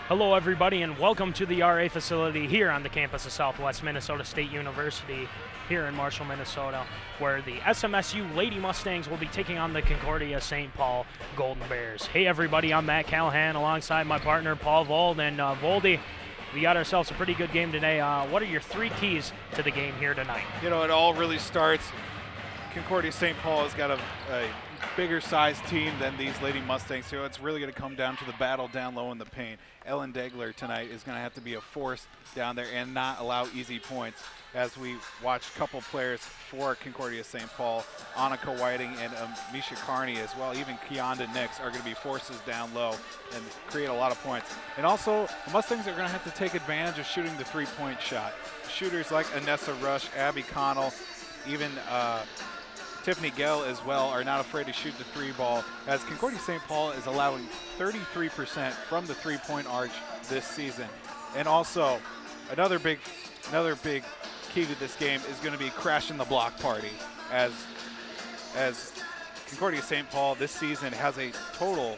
Hello everybody and welcome to the RA facility here on the campus of Southwest Minnesota State University here in Marshall, Minnesota, where the SMSU Lady Mustangs will be taking on the Concordia St. Paul Golden Bears. Hey everybody, I'm Matt Callahan alongside my partner Paul Vold, and Voldy, we got ourselves a pretty good game today. What are your three keys to the game here tonight? You know, it all really starts. Concordia St. Paul has got a bigger sized team than these Lady Mustangs, so it's really going to come down to the battle down low in the paint. Ellen Degler tonight is going to have to be a force down there and not allow easy points, as we watch a couple players for Concordia St. Paul, Annika Whiting and Misha Carney as well. Even Keonda Nix are going to be forces down low and create a lot of points. And also, the Mustangs are going to have to take advantage of shooting the three-point shot. Shooters like Anessa Rush, Abby Connell, even Tiffany Gell as well are not afraid to shoot the three ball, as Concordia St. Paul is allowing 33% from the three-point arch this season. And also, another big key to this game is going to be crashing the block party, as Concordia St. Paul this season has a total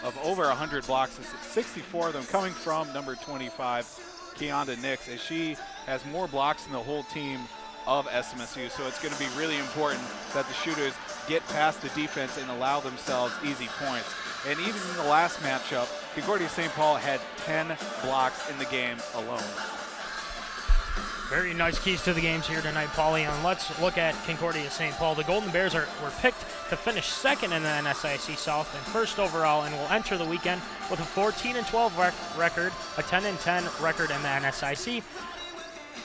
of over 100 blocks, 64 of them coming from number 25, Keonda Nix, as she has more blocks than the whole team of SMSU. So it's going to be really important that the shooters get past the defense and allow themselves easy points. And even in the last matchup, Concordia St. Paul had 10 blocks in the game alone. Very nice keys to the games here tonight, Paulie. And let's look at Concordia St. Paul. The Golden Bears were picked to finish second in the NSIC South and first overall, and will enter the weekend with a 14-12 record, a 10-10 record in the NSIC.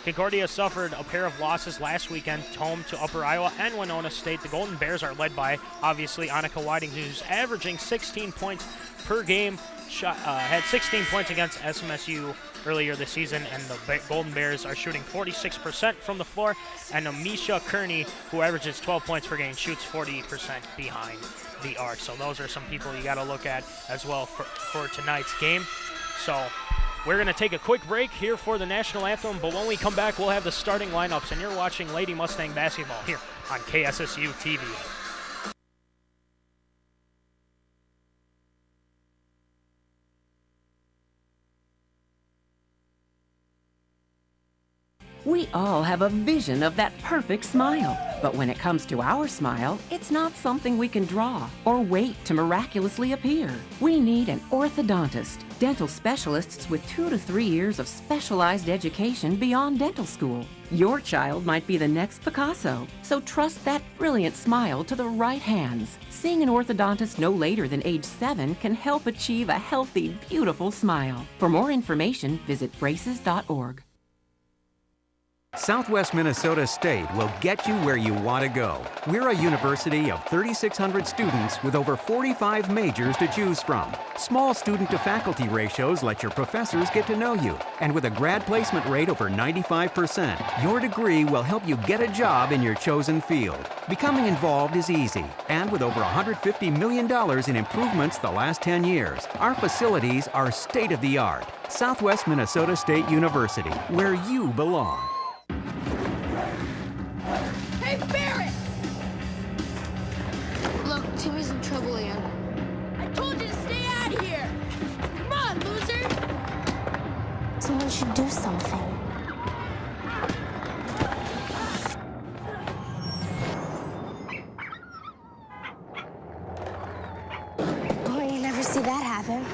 Concordia suffered a pair of losses last weekend, home to Upper Iowa and Winona State. The Golden Bears are led by, obviously, Annika Whiting, who's averaging 16 points per game, had 16 points against SMSU earlier this season, and the Golden Bears are shooting 46% from the floor, and Misha Kearney, who averages 12 points per game, shoots 40% behind the arc. So those are some people you got to look at as well for tonight's game. So we're going to take a quick break here for the national anthem, but when we come back, we'll have the starting lineups, and you're watching Lady Mustang basketball here on KSSU TV. We all have a vision of that perfect smile. But when it comes to our smile, it's not something we can draw or wait to miraculously appear. We need an orthodontist, dental specialists with 2 to 3 years of specialized education beyond dental school. Your child might be the next Picasso, so trust that brilliant smile to the right hands. Seeing an orthodontist no later than age 7 can help achieve a healthy, beautiful smile. For more information, visit braces.org. Southwest Minnesota State will get you where you want to go. We're a university of 3,600 students with over 45 majors to choose from. Small student-to-faculty ratios let your professors get to know you. And with a grad placement rate over 95%, your degree will help you get a job in your chosen field. Becoming involved is easy. And with over $150 million in improvements the last 10 years, our facilities are state-of-the-art. Southwest Minnesota State University, where you belong. Hey, Barrett! Look, Timmy's in trouble again. I told you to stay out of here! Come on, loser! Someone should do something. Oh, you never see that happen.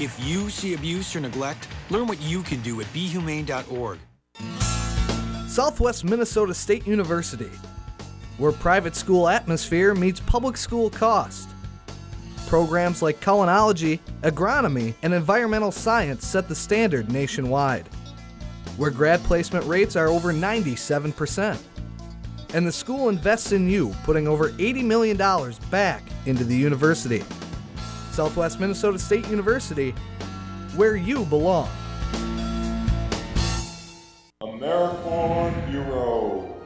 If you see abuse or neglect, learn what you can do at BeHumane.org. Southwest Minnesota State University, where private school atmosphere meets public school cost. Programs like culinology, agronomy, and environmental science set the standard nationwide, where grad placement rates are over 97%. And the school invests in you, putting over $80 million back into the university. Southwest Minnesota State University, where you belong. American Hero.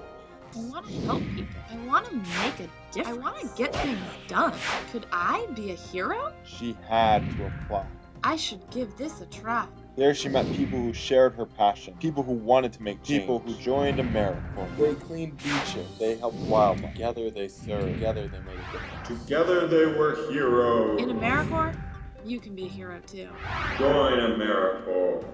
I want to help people. I want to make a difference. I want to get things done. Could I be a hero? She had to apply. I should give this a try. There she met people who shared her passion, people who wanted to make change, people who joined AmeriCorps. They cleaned beaches, they helped wildlife. Together they served, together they made a difference. Together they were heroes. In AmeriCorps, You can be a hero too. Join AmeriCorps.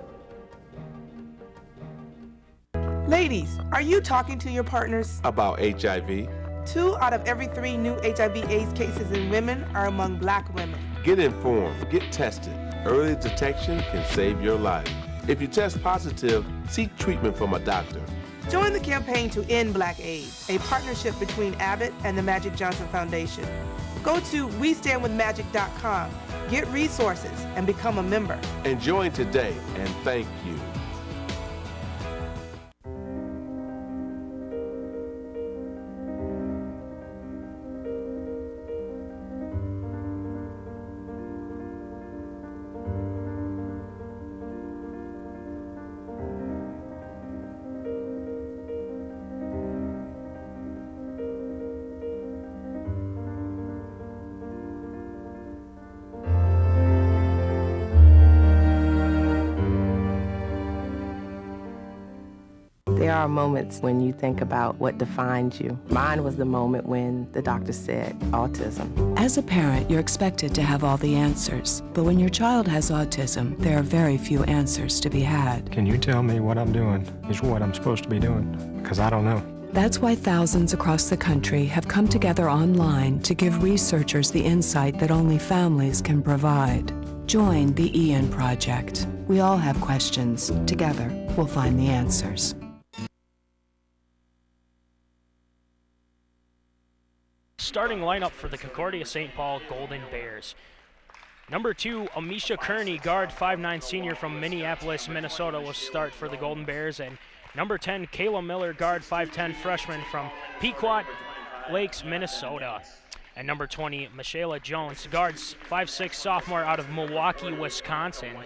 Ladies, are you talking to your partners? About HIV? 2 out of every 3 new HIV/AIDS cases in women are among Black women. Get informed, get tested. Early detection can save your life. If you test positive, seek treatment from a doctor. Join the campaign to end Black AIDS, a partnership between Abbott and the Magic Johnson Foundation. Go to WeStandWithMagic.com, get resources, and become a member. And join today, and thank you. There are moments when you think about what defines you. Mine was the moment when the doctor said autism. As a parent, you're expected to have all the answers. But when your child has autism, there are very few answers to be had. Can you tell me what I'm doing is what I'm supposed to be doing? Because I don't know. That's why thousands across the country have come together online to give researchers the insight that only families can provide. Join the Ian Project. We all have questions. Together, we'll find the answers. Starting lineup for the Concordia St. Paul Golden Bears. Number 2, Amisha Kearney, guard, 5'9" senior from Minneapolis, Minnesota, will start for the Golden Bears. And number 10, Kayla Miller, guard, 5'10", freshman from Pequot Lakes, Minnesota. And number 20, Michaela Jones, guards, 5'6", sophomore out of Milwaukee, Wisconsin.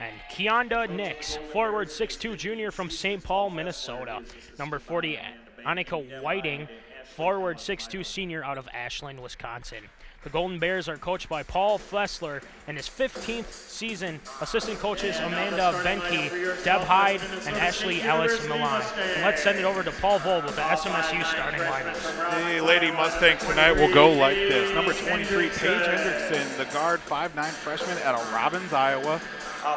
And Keonda Nix, forward, 6'2", junior from St. Paul, Minnesota. Number 40, Annika Whiting, forward, 6'2", senior out of Ashland, Wisconsin. The Golden Bears are coached by Paul Flessler and his 15th season. Assistant coaches Amanda Benke, Deb Hyde, and Ashley Ellis Milan. And let's send it over to Paul Vold with the SMSU starting lineups. The Lady Mustangs tonight will go like this. Number 23, Paige Hendrickson, the guard, 5'9" freshman out of Robbins, Iowa.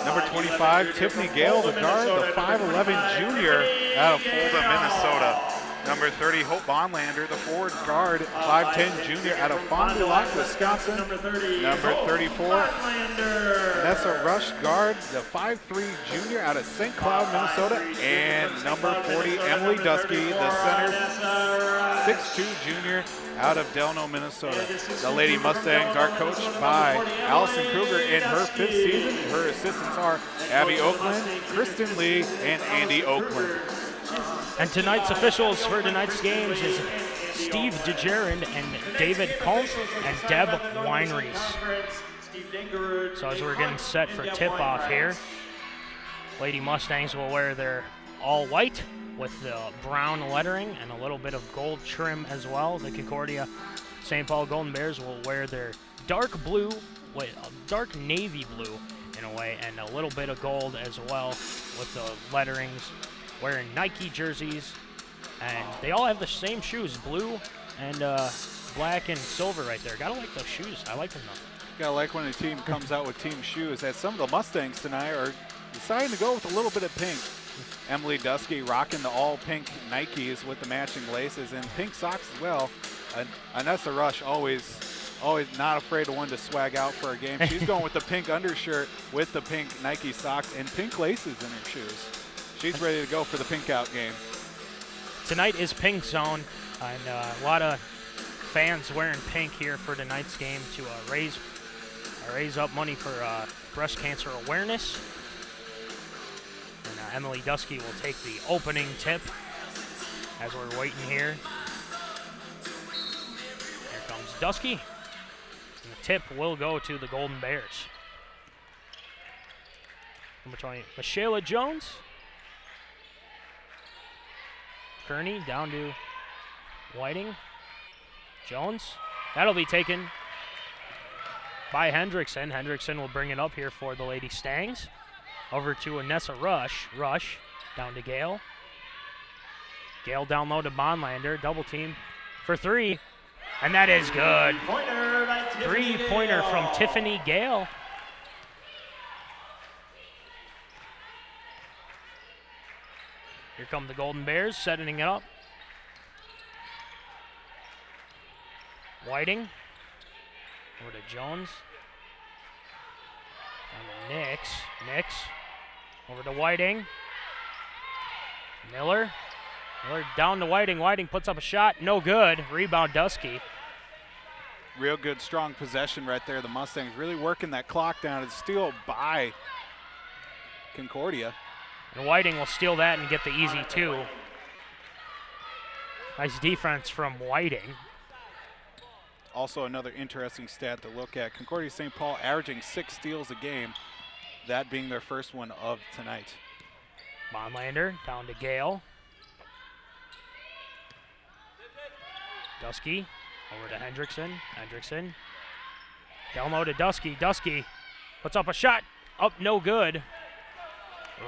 Number 25, Tiffany Gale, the guard, the 5'11" junior out of Fulda, Minnesota. Number 30, Hope Bonlander, the forward guard, 5'10", junior out of Fond du Lac, Wisconsin. Number 34, Vanessa Rush, guard, the 5'3", junior out of St. Cloud, Minnesota. And number 40, Emily Dusky, the center, 6'2", junior out of Delno, Minnesota. The Lady Mustangs are coached by Allison Kruger in her 5th season. Her assistants are Abby Oakland, Kristen Lee, and Andy Oakland. And tonight's officials for tonight's games is Steve DeGerand and David Combs and Deb Weinreis. So as we're getting set for tip-off here, Lady Mustangs will wear their all white with the brown lettering and a little bit of gold trim as well. The Concordia St. Paul Golden Bears will wear their dark blue, dark navy blue in a way, and a little bit of gold as well with the letterings. Wearing Nike jerseys, and they all have the same shoes, blue and black and silver right there. Gotta like those shoes. I like them though. Gotta like when a team comes out with team shoes. As some of the Mustangs tonight are deciding to go with a little bit of pink. Emily Dusky rocking the all pink Nikes with the matching laces and pink socks as well. And Anessa Rush always not afraid of one to swag out for a game. She's going with the pink undershirt with the pink Nike socks and pink laces in her shoes. She's ready to go for the pink out game. Tonight is Pink Zone, and a lot of fans wearing pink here for tonight's game to raise up money for breast cancer awareness. And Emily Dusky will take the opening tip as we're waiting here. Here comes Dusky, and the tip will go to the Golden Bears. Number 20, Michaela Jones. Kearney down to Whiting. Jones. That'll be taken by Hendrickson. Hendrickson will bring it up here for the Lady Stangs. Over to Anessa Rush. Rush down to Gale. Gale down low to Bonlander. Double team for 3. And that is good. 3-pointer from Tiffany Gale. Here come the Golden Bears, setting it up. Whiting. Over to Jones. And to Nix. Nix. Over to Whiting. Miller. Miller down to Whiting. Whiting puts up a shot. No good. Rebound Dusky. Real good, strong possession right there. The Mustangs really working that clock down. It's steal by Concordia. And Whiting will steal that and get the easy 2. Nice defense from Whiting. Also another interesting stat to look at. Concordia St. Paul averaging 6 steals a game, that being their first one of tonight. Bonlander down to Gale. Dusky over to Hendrickson. Hendrickson. Down low to Dusky. Dusky puts up a shot. Up, no good.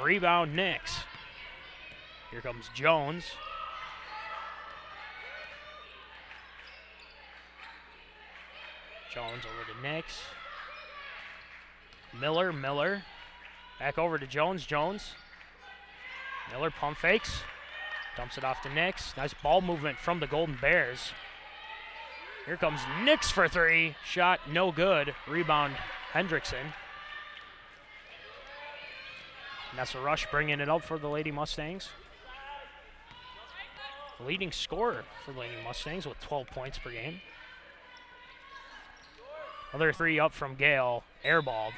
Rebound Nix. Here comes Jones. Jones over to Nix. Miller. Miller. Back over to Jones. Jones. Miller pump fakes. Dumps it off to Nix. Nice ball movement from the Golden Bears. Here comes Nix for 3. Shot no good. Rebound Hendrickson. Nessa Rush bringing it up for the Lady Mustangs. Leading scorer for the Lady Mustangs with 12 points per game. Other 3 up from Gale. Airballed.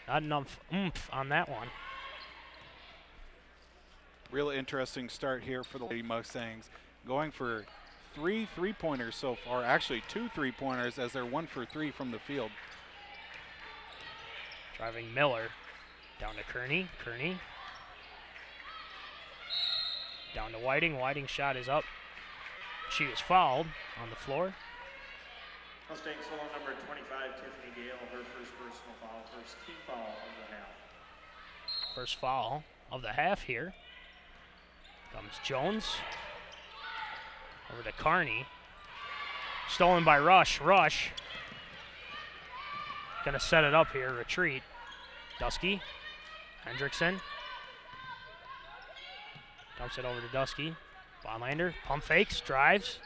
Not enough oomph on that one. Real interesting start here for the Lady Mustangs. Going for 3 3-pointers so far. Actually 2 3-pointers as they're 1 for 3 from the field. Driving Miller. Down to Kearney. Kearney. Down to Whiting. Whiting's shot is up. She is fouled on the floor. Mustangs foul number 25, Tiffany Gale, her first personal foul, first team foul of the half. First foul of the half here. Comes Jones. Over to Kearney. Stolen by Rush. Rush. Gonna set it up here. Retreat. Dusky. Hendrickson. Dumps it over to Dusky. Bonlander. Pump fakes. Drives.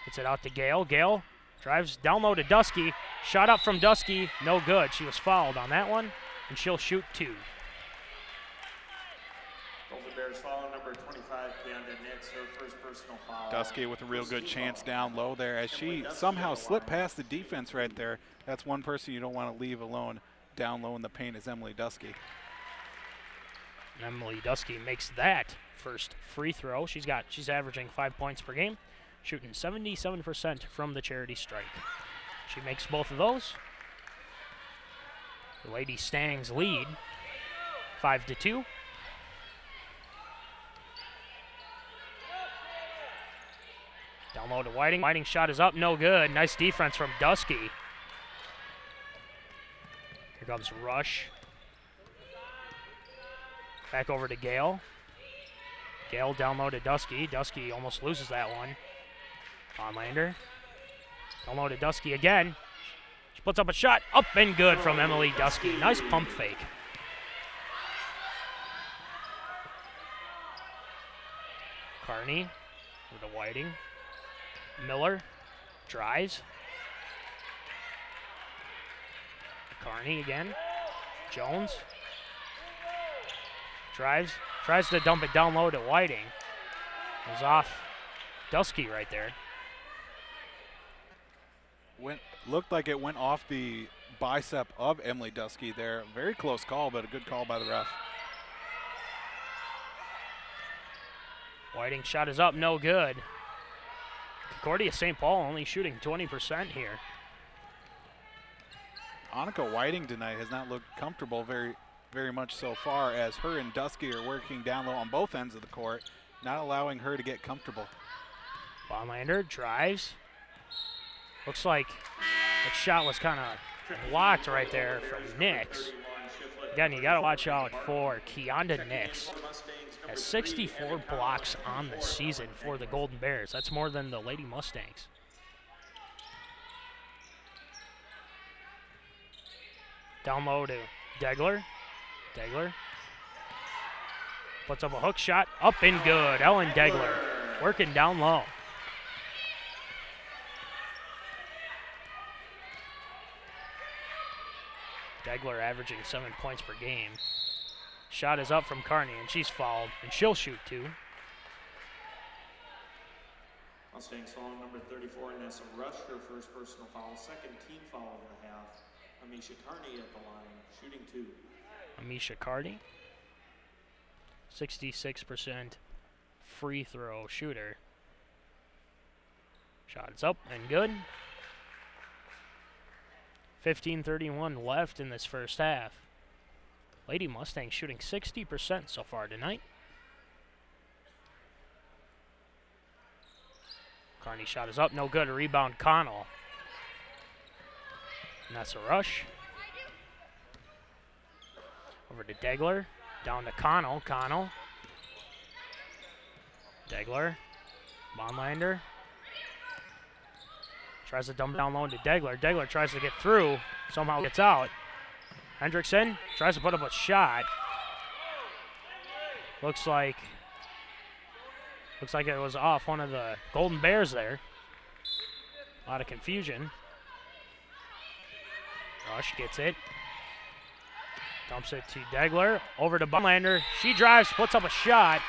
Gets it out to Gale. Gale drives down low to Dusky. Shot up from Dusky. No good. She was fouled on that one. And she'll shoot 2. Golden Bears foul number 25, Keonda Nix, her first personal foul. Dusky with a real good chance down low there as she somehow slipped past the defense right there. That's one person you don't want to leave alone down low in the paint is Emily Dusky. Emily Dusky makes that first free throw. She's averaging 5 points per game, shooting 77% from the charity stripe. She makes both of those. The Lady Stangs lead 5-2. Down low to Whiting. Whiting's shot is up, no good. Nice defense from Dusky. Here comes Rush. Back over to Gale. Gale down low to Dusky. Dusky almost loses that one. Bonlander. Down low to Dusky again. She puts up a shot. Up and good from Emily Dusky. Nice pump fake. Kearney with the Whiting. Miller drives. Kearney again. Jones drives, tries to dump it down low to Whiting. It was off Dusky right there. Looked like it went off the bicep of Emily Dusky there. Very close call, but a good call by the ref. Whiting's shot is up, no good. Concordia St. Paul only shooting 20% here. Annika Whiting tonight has not looked comfortable very much so far as her and Dusky are working down low on both ends of the court, not allowing her to get comfortable. Bonlander drives. Looks like that shot was kind of blocked right there from Nix. Again, you got to watch out for Keonda Nix. Has 64 blocks on the season for the Golden Bears. That's more than the Lady Mustangs. Down low to Degler. Degler Puts up a hook shot, up and good. Ellen Degler working down low. Degler averaging 7 points per game. Shot is up from Carney, and she's fouled, and she'll shoot two. Mustangs foul number 34, and that's a rush, her first personal foul, second team foul of the half. Amisha Carney at the line, shooting two. Amisha Carney, 66% free throw shooter. Shot is up and good. 15:31 left in this first half. Lady Mustangs shooting 60% so far tonight. Carney shot is up, no good. A rebound, Connell. And that's a rush. Over to Degler. Down to Connell. Connell. Degler. Bonlander. Tries to dump down low to Degler. Degler tries to get through. Somehow gets out. Hendrickson tries to put up a shot. Looks like it was off one of the Golden Bears there. A lot of confusion. Rush gets it. Dumps it to Degler. Over to Bonlander. She drives, puts up a shot.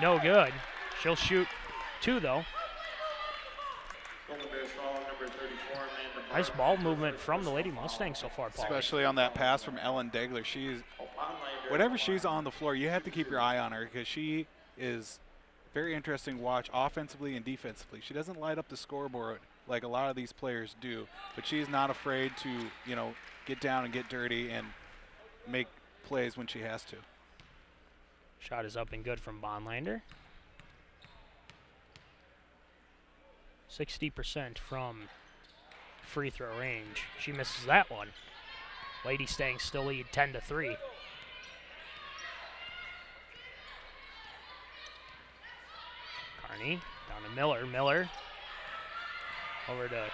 No good. She'll shoot two, though. Golden Bears foul number 34, Amanda. Nice ball movement from the Lady Mustangs so far, Paul. Especially on that pass from Ellen Degler. Whenever she's on the floor, you have to keep your eye on her because she is very interesting to watch offensively and defensively. She doesn't light up the scoreboard like a lot of these players do, but she's not afraid to, get down and get dirty and make plays when she has to. Shot is up and good from Bonlander. 60% from free throw range. She misses that one. Lady Stangs still lead 10-3. Carney down to Miller. Miller over to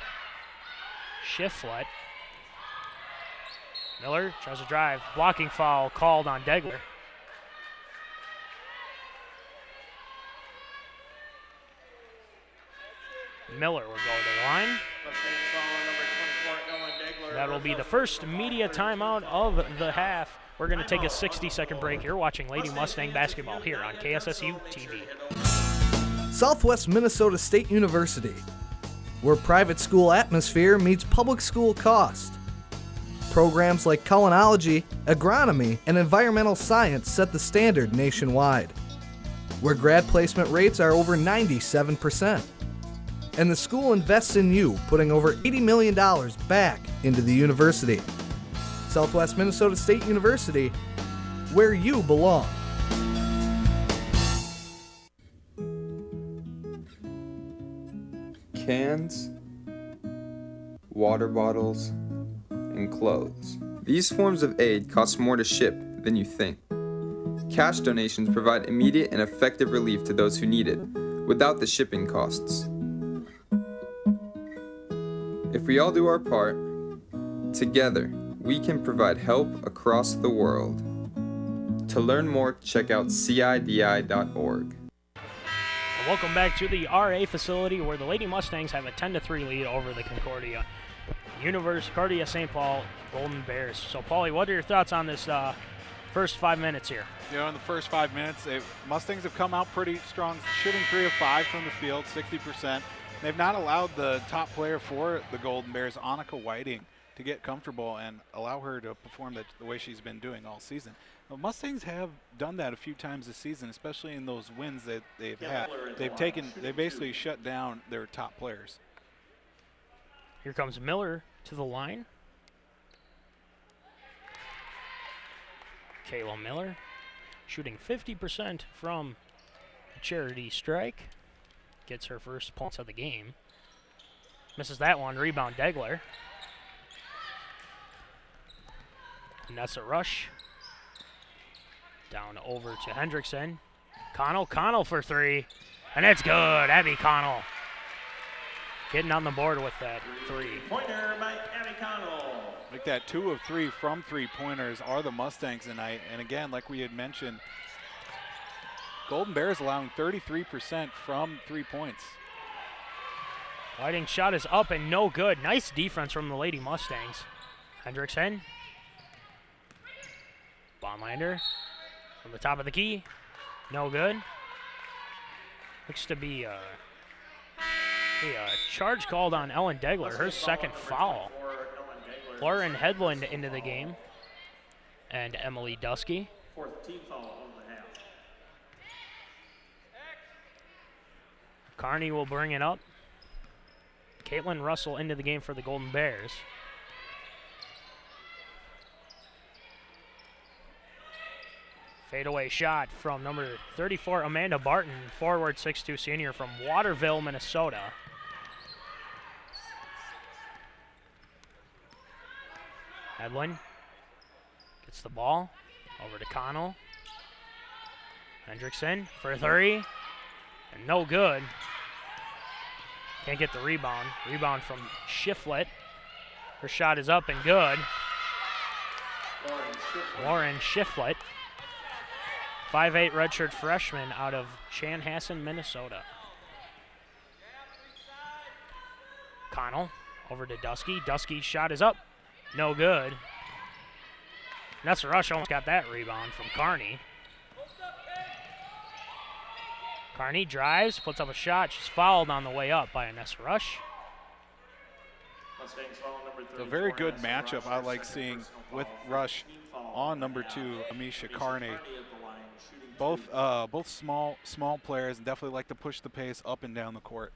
Shiflett. Miller tries to drive. Blocking foul called on Degler. Miller will go to the line. That will be the first media timeout of the half. We're going to take a 60-second break. You're watching Lady Mustang basketball here on KSSU TV. Southwest Minnesota State University, where private school atmosphere meets public school cost. Programs like culinology, agronomy, and environmental science set the standard nationwide, where grad placement rates are over 97%. And the school invests in you, putting over $80 million back into the university. Southwest Minnesota State University, where you belong. Cans, water bottles, and clothes. These forms of aid cost more to ship than you think. Cash donations provide immediate and effective relief to those who need it, without the shipping costs. If we all do our part, together, we can provide help across the world. To learn more, check out CIDI.org. Welcome back to the RA facility where the Lady Mustangs have a 10-3 lead over the Concordia St. Paul Golden Bears. So, Paulie, what are your thoughts on this first 5 minutes here? In the first 5 minutes, Mustangs have come out pretty strong, shooting 3 of 5 from the field, 60%. They've not allowed the top player for the Golden Bears, Annika Whiting, to get comfortable and allow her to perform the way she's been doing all season. The Mustangs have done that a few times this season, especially in those wins that they've had. They basically shut down their top players. Here comes Miller to the line. Kayla Miller shooting 50% from the charity strike. Gets her first points of the game. Misses that one. Rebound Degler. And that's a rush. Down over to Hendrickson. Connell for three. And it's good. Abby Connell getting on the board with that three. Pointer by Abby Connell. Like that 2 of 3 from three-pointers are the Mustangs tonight. And again, like we had mentioned, Golden Bears allowing 33% from 3 points. Whiting shot is up and no good. Nice defense from the Lady Mustangs. Hendrickson. Bonlander from the top of the key. No good. Looks to be a charge called on Ellen Degler, her second foul. Lauren Headland into the game. And Emily Dusky. Fourth team foul on the half. Kearney will bring it up. Caitlin Russell into the game for the Golden Bears. Fadeaway shot from number 34, Amanda Barton, forward 6'2" senior from Waterville, Minnesota. Edlin gets the ball over to Connell. Hendrickson for 3, and no good. Can't get the rebound. Rebound from Shiflett. Her shot is up and good. Lauren Shiflett. 5'8" redshirt freshman out of Chanhassen, Minnesota. Connell over to Dusky. Dusky's shot is up. No good. Nessa Rush almost got that rebound from Kearney. Kearney drives, puts up a shot. She's fouled on the way up by Nessa Rush. A very good matchup I like seeing with Rush on number 2, Amisha Kearney. Both small players and definitely like to push the pace up and down the court.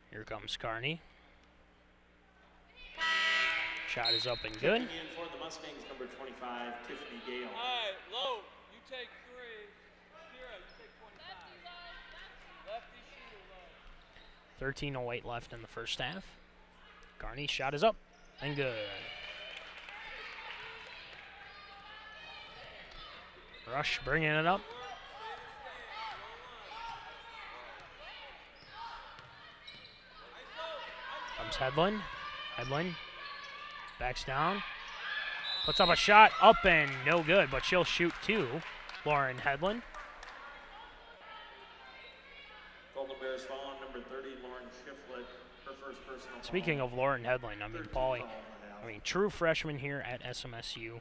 Here comes Kearney. Shot is up and good. In for the Mustangs, number 25, Tiffany Gale. All right, Low, you take 3. Kira, you take 25. Lefty shoot, Low. 13:08 left in the first half. Kearney's shot is up and good. Rush bringing it up. Comes Headland. Headland backs down. Puts up a shot up and no good, but she'll shoot 2. Lauren Headland. Golden Bears foul on number 30, Lauren Shiflett, her first personal foul. Speaking of Lauren Headland, Paulie, true freshman here at SMSU,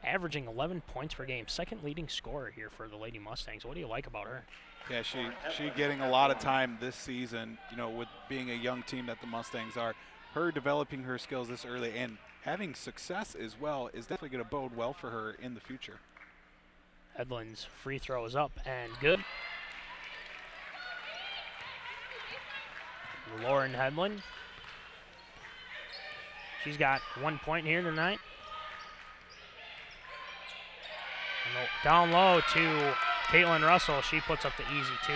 averaging 11 points per game, second leading scorer here for the Lady Mustangs. What do you like about her? Yeah, she getting a lot of time this season, with being a young team that the Mustangs are. Her developing her skills this early and having success as well is definitely going to bode well for her in the future. Headland's free throw is up and good. Lauren Headland. She's got 1 point here tonight. And down low to Caitlin Russell. She puts up the easy 2.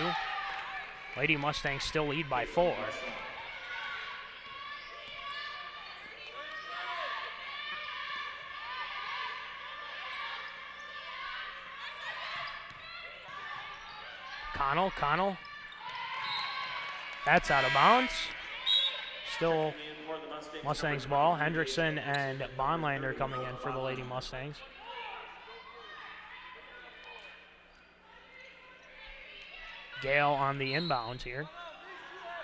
Lady Mustangs still lead by 4. Connell. That's out of bounds. Still Mustangs ball. Hendrickson and Bonlander coming in for the Lady Mustangs. Gale on the inbounds here.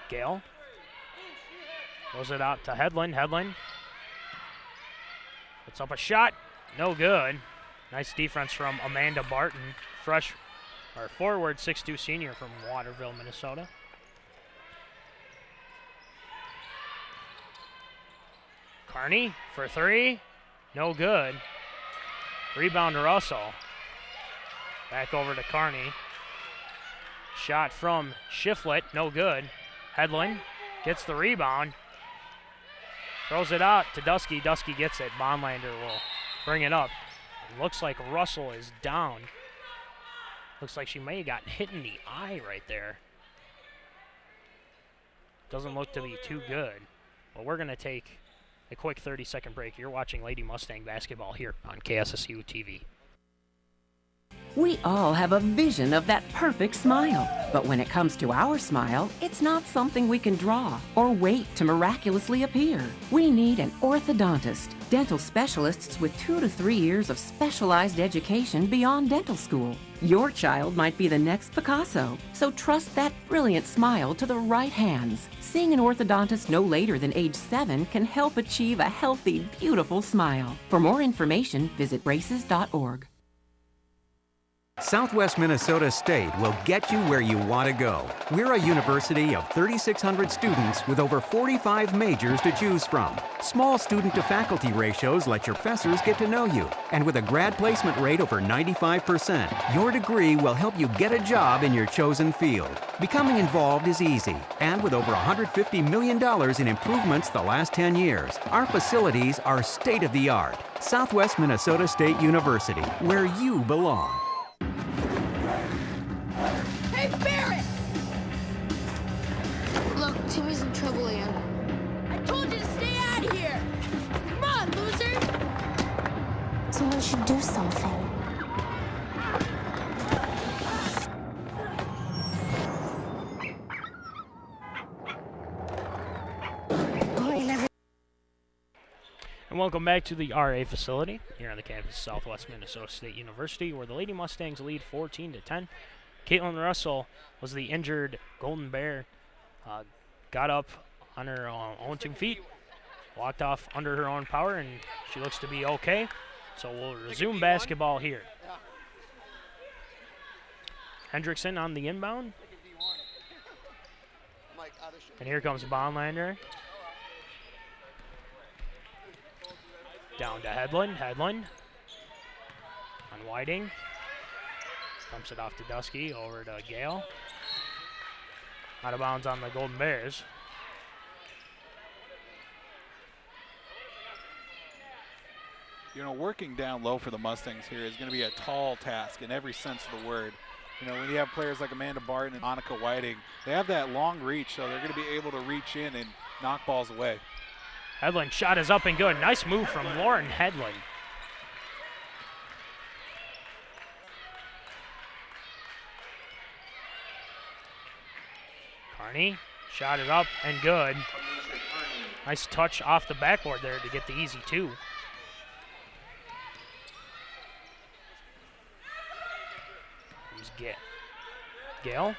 Gale throws it out to Headland. Headland puts up a shot. No good. Nice defense from Amanda Barton, forward 6'2" senior from Waterville, Minnesota. Kearney for 3. No good. Rebound to Russell. Back over to Kearney. Shot from Shiflett. No good. Headland gets the rebound. Throws it out to Dusky. Dusky gets it. Bonlander will bring it up. It looks like Russell is down. Looks like she may have gotten hit in the eye right there. Doesn't look to be too good. Well, we're going to take a quick 30-second break. You're watching Lady Mustang basketball here on KSSU TV. We all have a vision of that perfect smile. But when it comes to our smile, it's not something we can draw or wait to miraculously appear. We need an orthodontist, dental specialists with 2 to 3 years of specialized education beyond dental school. Your child might be the next Picasso, so trust that brilliant smile to the right hands. Seeing an orthodontist no later than age 7 can help achieve a healthy, beautiful smile. For more information, visit braces.org. Southwest Minnesota State will get you where you want to go. We're a university of 3,600 students with over 45 majors to choose from. Small student-to-faculty ratios let your professors get to know you. And with a grad placement rate over 95%, your degree will help you get a job in your chosen field. Becoming involved is easy. And with over $150 million in improvements the last 10 years, our facilities are state-of-the-art. Southwest Minnesota State University, where you belong. Hey, Barrett! Look, Timmy's in trouble again. I told you to stay out of here! Come on, loser! Someone should do something. And welcome back to the RA facility here on the campus of Southwest Minnesota State University, where the Lady Mustangs lead 14-10. Caitlin Russell was the injured Golden Bear. Got up on her own 2 feet, walked off under her own power, and she looks to be okay. So we'll resume basketball here. Hendrickson on the inbound. And here comes Bonlander. Down to Hedlund. Hedlund on Whiting. Dumps it off to Dusky, over to Gale. Out of bounds on the Golden Bears. You know, working down low for the Mustangs here is going to be a tall task in every sense of the word. You know, when you have players like Amanda Barton and Monica Whiting, they have that long reach, so they're going to be able to reach in and knock balls away. Hedlund shot is up and good. Nice move from Lauren Hedlund. Carney, shot is up and good. Nice touch off the backboard there to get the easy 2. Here's Gale.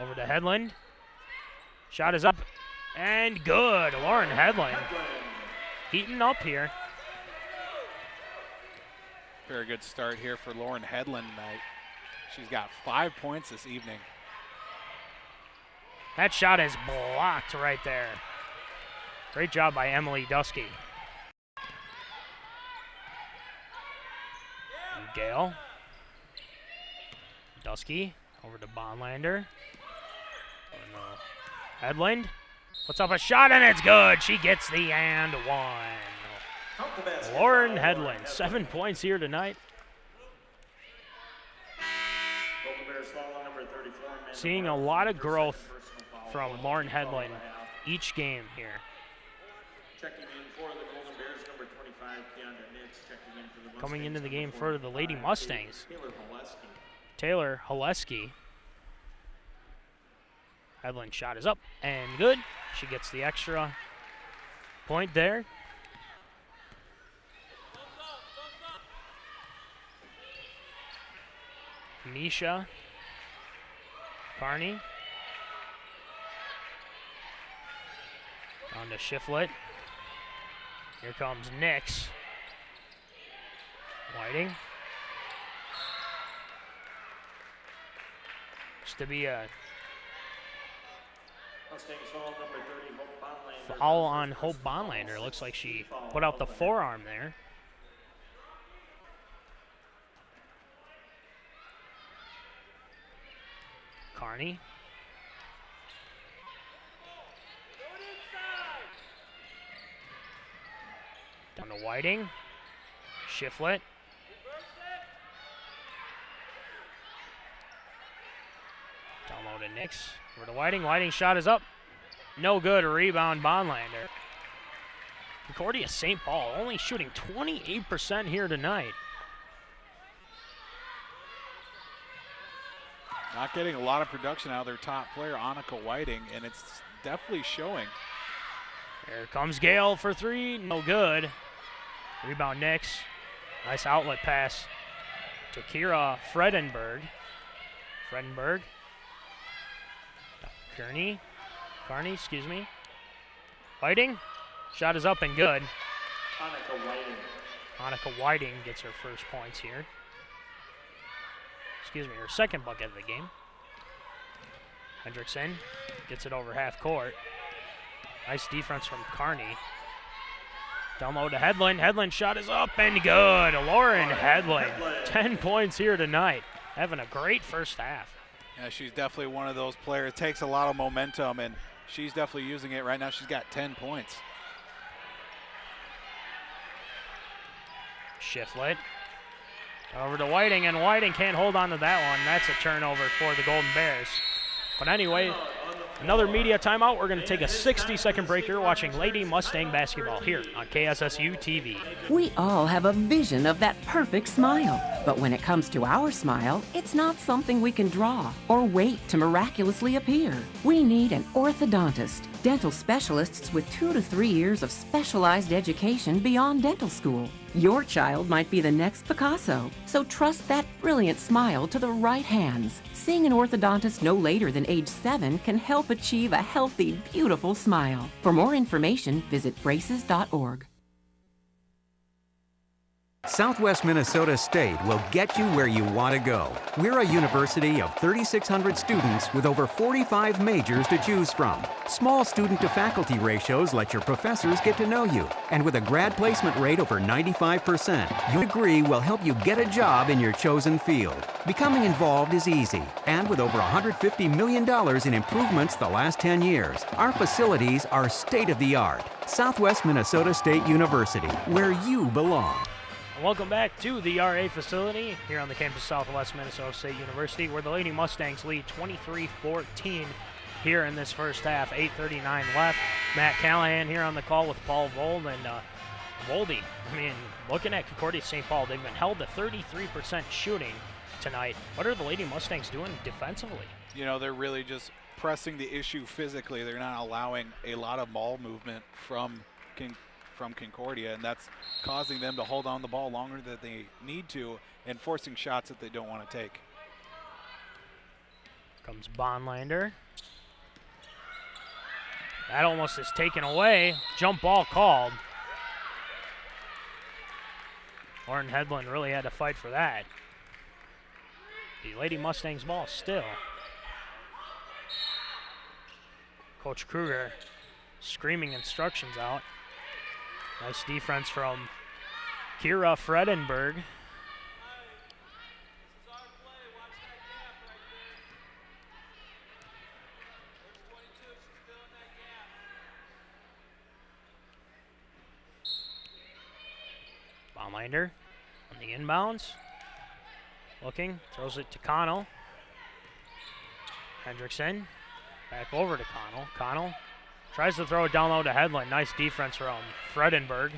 Over to Hedlund. Shot is up and good. Lauren Hedlund heating up here. Very good start here for Lauren Hedlund tonight. She's got 5 points this evening. That shot is blocked right there. Great job by Emily Dusky. And Gale. Dusky over to Bonlander. Hedlund. What's up, a shot, and it's good. She gets the and 1. Lauren Hedlund, 7 points here tonight. Seeing a lot of growth from Lauren Hedlund each game here. Coming into the game for the Lady Mustangs, Taylor Haleski. Hedlund shot is up and good. She gets the extra point there. Misha Carney. Down to Shiflett. Here comes Nix. Whiting. Used to be a foul on Hope Bonlander. Looks like she put out the forearm there. Carney. Down to Whiting. Shiflett. Down low to Nix. Over to Whiting. Whiting shot is up. No good. Rebound Bonlander. Concordia St. Paul only shooting 28% here tonight. Not getting a lot of production out of their top player, Annika Whiting, and it's definitely showing. Here comes Gale for three, no good. Rebound Nix. Nice outlet pass to Kira Fredenberg. Carney, excuse me. Whiting, shot is up and good. Annika Whiting gets her first points here. Her second bucket of the game. Hendrickson gets it over half court. Nice defense from Carney. Down low to Hedlund. Hedlund shot is up and good. Lauren Hedlund, 10 points here tonight. Having a great first half. Yeah, she's definitely one of those players. Takes a lot of momentum, and she's definitely using it right now. She's got 10 points. Shiflett. Over to Whiting, and Whiting can't hold on to that one. That's a turnover for the Golden Bears. But anyway, another media timeout. We're going to take a 60-second break here watching Lady Mustang basketball here on KSSU TV. We all have a vision of that perfect smile. But when it comes to our smile, it's not something we can draw or wait to miraculously appear. We need an orthodontist, dental specialists with 2 to 3 years of specialized education beyond dental school. Your child might be the next Picasso, so trust that brilliant smile to the right hands. Seeing an orthodontist no later than age 7 can help achieve a healthy, beautiful smile. For more information, visit braces.org. Southwest Minnesota State will get you where you want to go. We're a university of 3,600 students with over 45 majors to choose from. Small student-to-faculty ratios let your professors get to know you. And with a grad placement rate over 95%, your degree will help you get a job in your chosen field. Becoming involved is easy. And with over $150 million in improvements the last 10 years, our facilities are state-of-the-art. Southwest Minnesota State University, where you belong. Welcome back to the RA facility here on the campus of Southwest Minnesota State University, where the Lady Mustangs lead 23-14 here in this first half. 8:39 left. Matt Callahan here on the call with Paul Vold and Voldy. I mean, looking at Concordia St. Paul, they've been held to 33% shooting tonight. What are the Lady Mustangs doing defensively? You know, they're really just pressing the issue physically. They're not allowing a lot of ball movement from Concordia, and that's causing them to hold on the ball longer than they need to and forcing shots that they don't want to take. Comes Bonlander. That almost is taken away. Jump ball called. Lauren Hedlund really had to fight for that. The Lady Mustangs ball still. Coach Kruger screaming instructions out. Nice defense from Kira Fredenberg. Baumlander on the inbounds. Looking, throws it to Connell. Hendrickson back over to Connell. Connell tries to throw it down low to Hedlund. Nice defense from Fredenberg.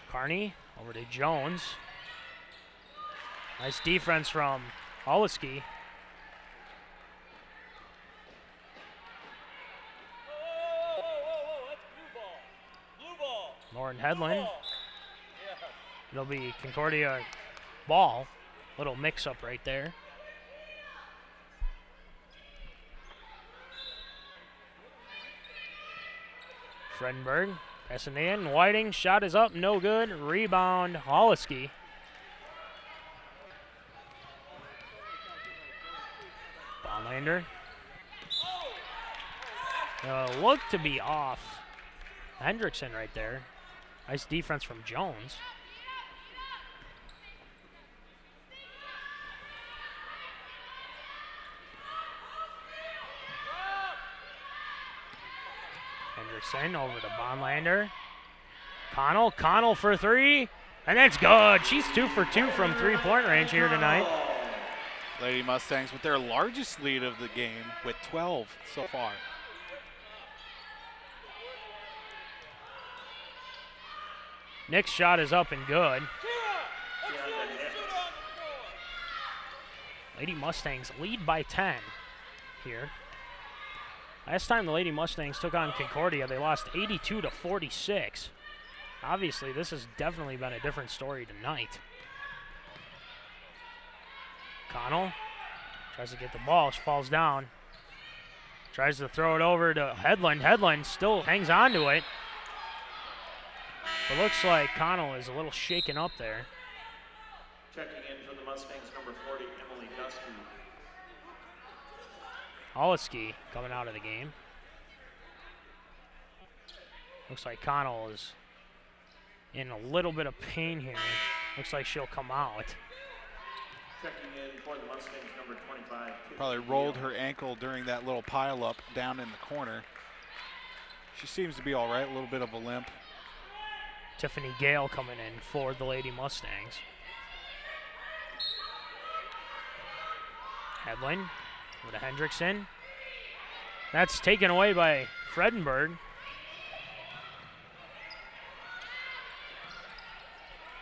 Carney over to Jones. Nice defense from Oliski. Lauren Hedlund. It'll be Concordia ball. Little mix-up right there. Fredenberg passing in. Whiting, shot is up, no good. Rebound, Holiski. Bonlander. Looked to be off Hendrickson right there. Nice defense from Jones. Hendrickson over to Bonlander. Connell for three, and that's good. She's 2 for 2 from three-point range here tonight. Lady Mustangs with their largest lead of the game with 12 so far. Nick's shot is up and good. Lady Mustangs lead by 10 here. Last time the Lady Mustangs took on Concordia, they lost 82-46. Obviously, this has definitely been a different story tonight. Connell tries to get the ball. She falls down. Tries to throw it over to Headland. Headland still hangs on to it. It looks like Connell is a little shaken up there. Checking in for the Mustangs, number 40, Emily Dusky. Holliski coming out of the game. Looks like Connell is in a little bit of pain here. Looks like she'll come out. Checking in for the Mustangs, number 25. Probably rolled her ankle during that little pile-up down in the corner. She seems to be all right, a little bit of a limp. Tiffany Gale coming in for the Lady Mustangs. Headland with a Hendrickson. That's taken away by Fredenberg.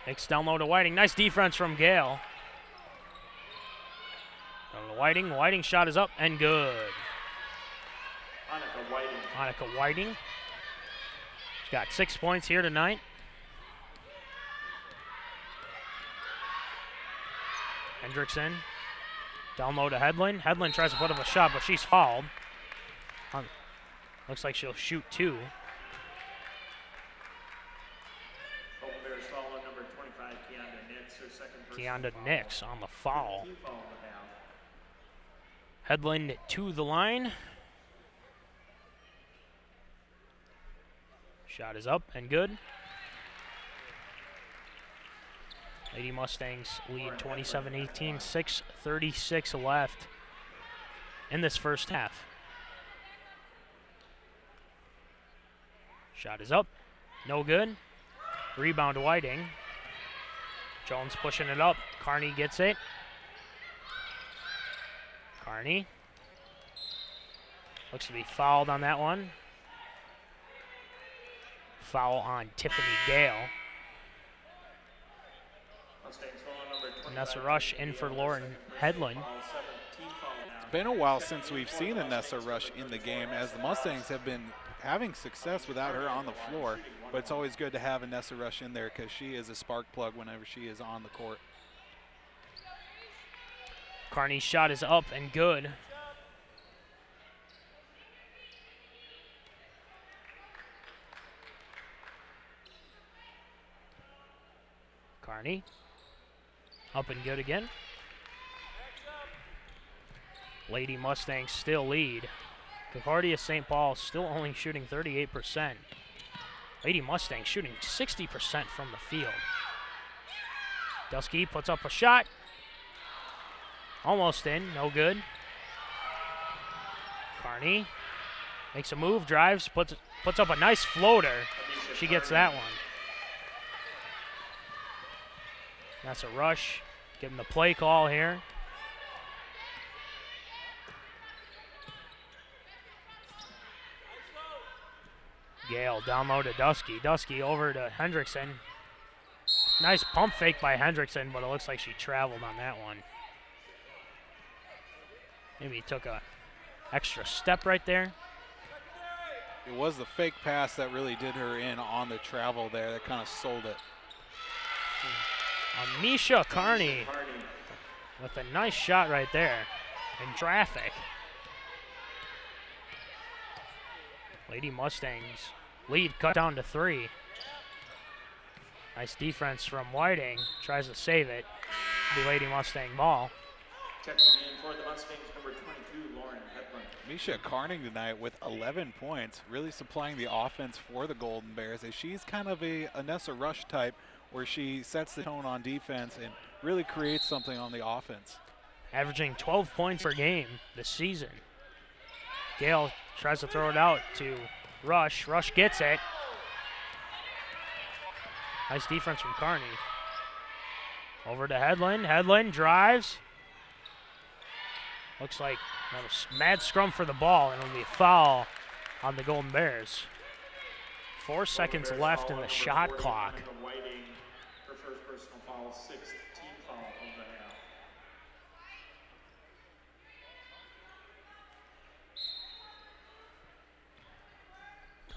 Makes down low to Whiting. Nice defense from Gale. Down to Whiting. Whiting's shot is up and good. Annika Whiting. She's got 6 points here tonight. Hendrickson. Down low to Headland. Headland tries to put up a shot, but she's fouled. Looks like she'll shoot 2. Keonda Nix on the foul. Headland to the line. Shot is up and good. Lady Mustangs lead 27-18, 6:36 left in this first half. Shot is up, no good. Rebound to Whiting. Jones pushing it up. Carney gets it. Carney looks to be fouled on that one. Foul on Tiffany Gale. Vanessa Rush in for Lauren Headland. It's been a while since we've seen Vanessa Rush in the game, as the Mustangs have been having success without her on the floor. But it's always good to have Vanessa Rush in there because she is a spark plug whenever she is on the court. Carney's shot is up and good. Carney. Up and good again. Lady Mustangs still lead. Concordia St. Paul still only shooting 38%. Lady Mustangs shooting 60% from the field. Dusky puts up a shot. Almost in, no good. Carney makes a move, drives, puts up a nice floater. She gets that one. That's a Rush. Getting the play call here. Gale down low to Dusky. Dusky over to Hendrickson. Nice pump fake by Hendrickson, but it looks like she traveled on that one. Maybe took a extra step right there. It was the fake pass that really did her in on the travel there. That kind of sold it. Amisha Carney with a nice shot right there in traffic. Lady Mustangs lead cut down to 3. Nice defense from Whiting. Tries to save it. The Lady Mustang ball. Checking in for the Mustangs, number 22, Lauren Headland. Misha Carning tonight with 11 points, really supplying the offense for the Golden Bears, as she's kind of a Anessa Rush type, where she sets the tone on defense and really creates something on the offense. Averaging 12 points per game this season. Gale tries to throw it out to Rush. Rush gets it. Nice defense from Carney. Over to Headland. Headland drives. Looks like a mad scrum for the ball, and it'll be a foul on the Golden Bears. 4 seconds left in the shot clock. Her first personal foul, 6th team foul of the half.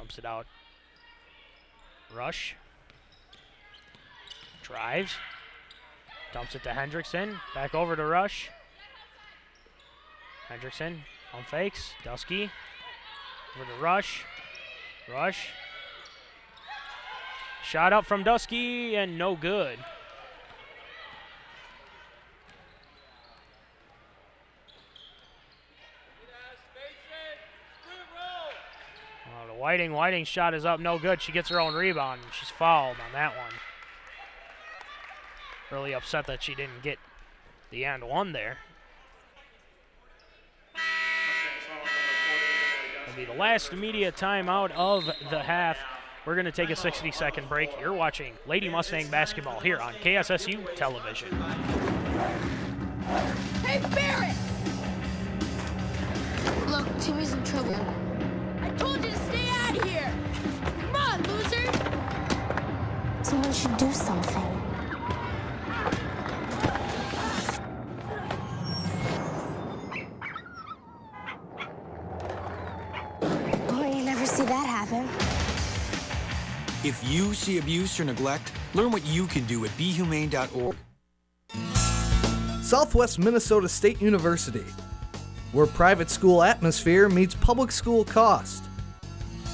dumps it out. Rush. Drives. Dumps it to Hendrickson. Back over to Rush. Hendrickson on fakes. Dusky. Over to Rush. Rush. Shot up from Dusky and no good. Oh, to Whiting. Whiting's shot is up, no good. She gets her own rebound. She's fouled on that one. Really upset that she didn't get the and one there. It'll be the last immediate timeout of the half. We're going to take a 60-second break. You're watching Lady Mustang basketball here on KSSU Television. Hey, Barrett! Look, Timmy's in trouble. I told you to stay out of here! Come on, loser! Someone should do something. Oh, you never see that happen. If you see abuse or neglect, learn what you can do at BeHumane.org. Southwest Minnesota State University, where private school atmosphere meets public school cost.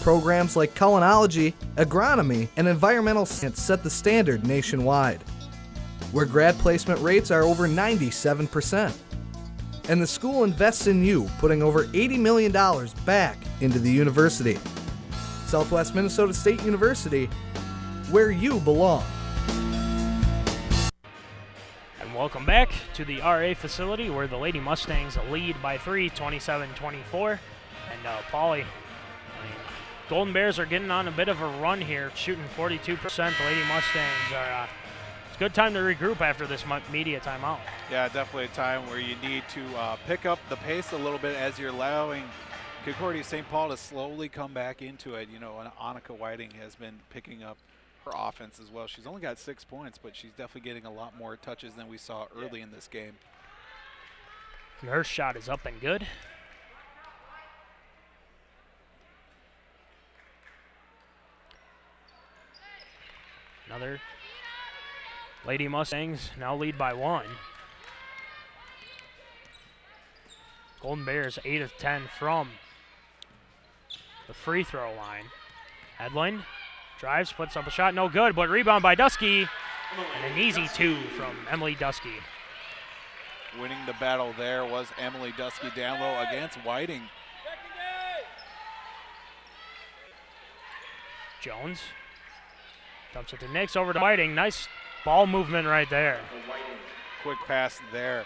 Programs like culinology, agronomy, and environmental science set the standard nationwide, where grad placement rates are over 97%. And the school invests in you, putting over $80 million back into the university. Southwest Minnesota State University, where you belong. And welcome back to the RA facility where the Lady Mustangs lead by 3, 27-24. And Pauly, Golden Bears are getting on a bit of a run here, shooting 42%. The Lady Mustangs are, it's a good time to regroup after this media timeout. Yeah, definitely a time where you need to pick up the pace a little bit as you're allowing Concordia St. Paul to slowly come back into it. You know, and Annika Whiting has been picking up her offense as well. She's only got 6 points, but she's definitely getting a lot more touches than we saw early in this game. And her shot is up and good. Another Lady Mustangs now lead by 1. Golden Bears 8 of 10 from the free throw line. Edlin drives, puts up a shot, no good, but rebound by Dusky. And an easy 2 from Emily Dusky. Winning the battle there was Emily Dusky down low against Whiting. Jones dumps it to Nix, over to Whiting. Nice ball movement right there. Quick pass there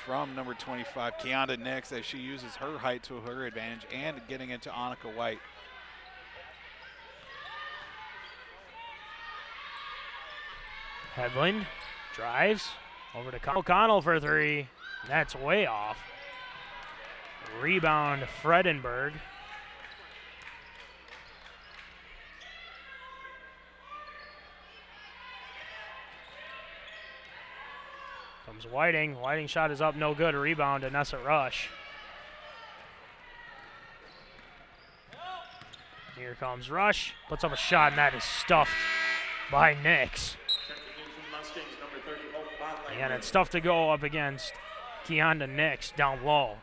from number 25, Keonda Nix, as she uses her height to her advantage and getting into Annika White. Hedlund drives over to O'Connell for 3. That's way off. Rebound, Fredenberg. Comes Whiting. Whiting shot is up, no good. Rebound, Anessa Rush. Here comes Rush. Puts up a shot, and that is stuffed by Nix. Again, it's tough to go up against Keonda Nix down low.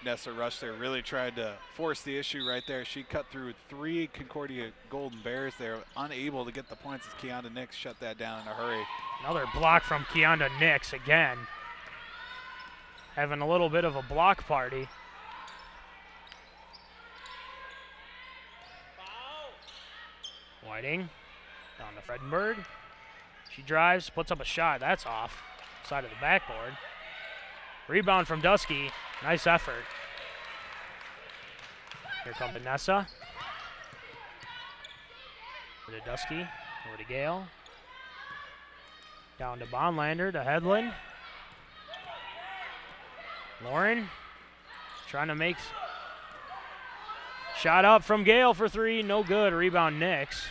Nessa Rush there really tried to force the issue right there. She cut through 3 Concordia Golden Bears there, unable to get the points as Keonda Nix shut that down in a hurry. Another block from Keonda Nix again. Having a little bit of a block party. Whiting down to Fredenberg. She drives, puts up a shot. That's off. Side of the backboard. Rebound from Dusky. Nice effort. Here comes Vanessa. Over to Dusky. Over to Gale. Down to Bonlander, to Hedlund. Lauren trying to make shot up from Gale for 3. No good. Rebound Nix.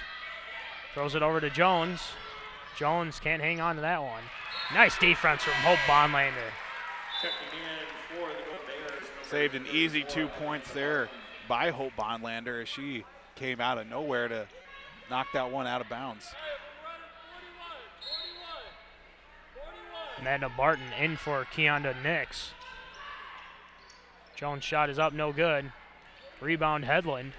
Throws it over to Jones. Jones can't hang on to that one. Nice defense from Hope Bonlander. Saved an easy 2 points there by Hope Bonlander as she came out of nowhere to knock that one out of bounds. Amanda Barton in for Keonda Nix. Jones' shot is up, no good. Rebound Headland.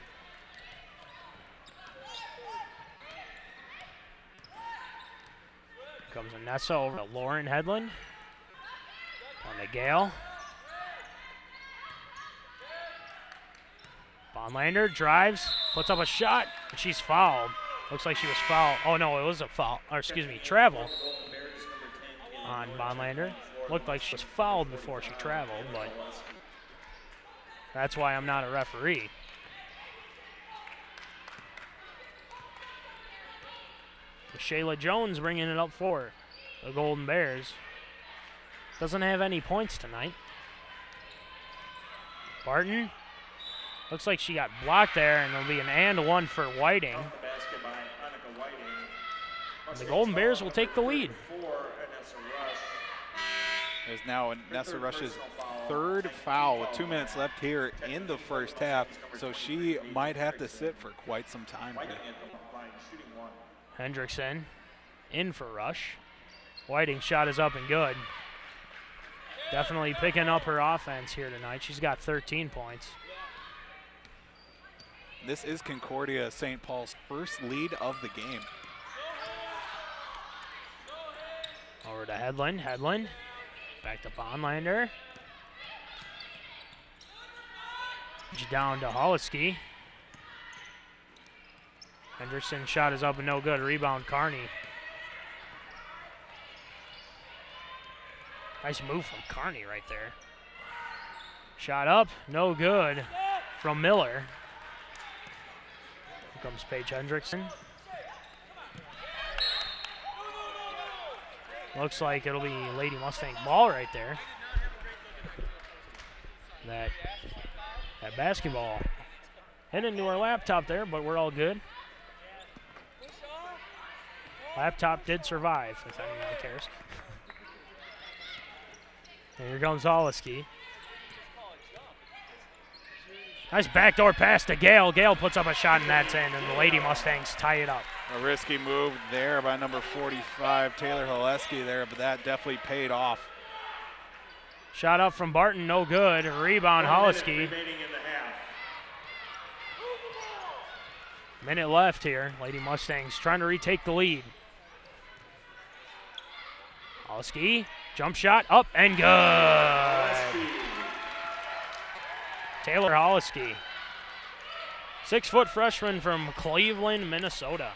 Comes Anessa over to Lauren Headland. On to Gale. Bonlander drives, puts up a shot, and she's fouled. Looks like she was fouled. Oh no, it was a foul, or excuse me, travel on Bonlander. Looked like she was fouled before she traveled, but that's why I'm not a referee. Shayla Jones bringing it up for the Golden Bears. Doesn't have any points tonight. Barton. Looks like she got blocked there, and there'll be an and one for Whiting. And the Golden Bears will take the lead. There's now Nessa Rush's third foul with 2 minutes left here in the first half, so she might have to sit for quite some time here. Hendrickson in for Rush. Whiting's shot is up and good. Definitely picking up her offense here tonight. She's got 13 points. This is Concordia St. Paul's first lead of the game. Over to Headland. Headland. Back to Bonlander. Down to Holliski. Henderson shot is up and no good. Rebound Carney. Nice move from Carney right there. Shot up, no good from Miller. Here comes Paige Hendrickson. Looks like it'll be Lady Mustang ball right there. That basketball hit into our laptop there, but we're all good. Laptop did survive, if anyone cares. And here comes Holliski. Nice backdoor pass to Gale. Gale puts up a shot and that's in, and the Lady Mustangs tie it up. A risky move there by number 45, Taylor Holleski there, but that definitely paid off. Shot up from Barton, no good. Rebound, Holliski. Minute left here. Lady Mustangs trying to retake the lead. Holliski, jump shot, up and good. Taylor Holliski. 6-foot freshman from Cleveland, Minnesota.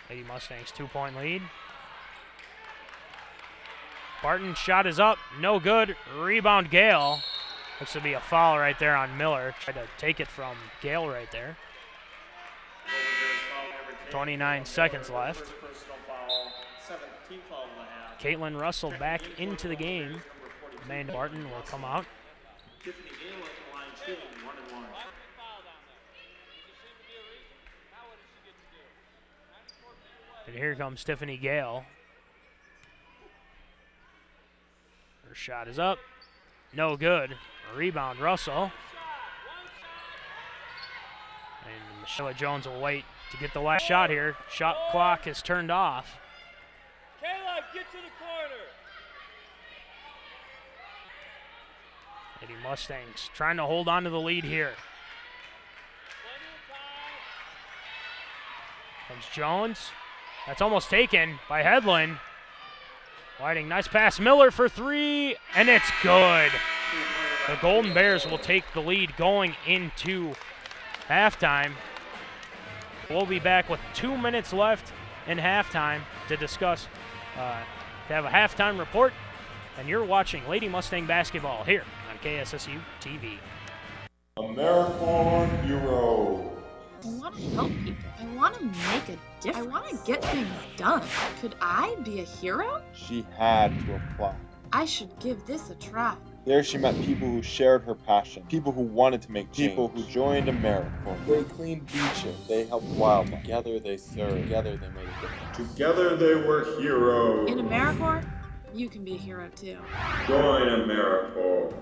Lady Mustangs 2-point lead. Barton's shot is up, no good. Rebound Gale. Looks to be a foul right there on Miller. Tried to take it from Gale right there. 29 seconds left. Caitlin Russell back into the game. Amanda Barton will come out. And here comes Tiffany Gale. Her shot is up. No good. A rebound, Russell. And Michelle Jones will wait to get the last shot here. Shot clock is turned off. Kayla, get to the corner. Lady Mustangs trying to hold on to the lead here. Comes Jones. That's almost taken by Headland. Whiting, nice pass. Miller for three, and it's good. The Golden Bears will take the lead going into halftime. We'll be back with 2 minutes left in halftime to discuss, to have a halftime report. And you're watching Lady Mustang basketball here on KSSU TV. American Hero. I want to help people. I want to make a difference. I want to get things done. Could I be a hero? She had to apply. I should give this a try. There she met people who shared her passion, people who wanted to make change, people who joined AmeriCorps. They cleaned beaches, they helped wildlife. Together they served, together they made a difference. Together they were heroes. In AmeriCorps, you can be a hero too. Join AmeriCorps.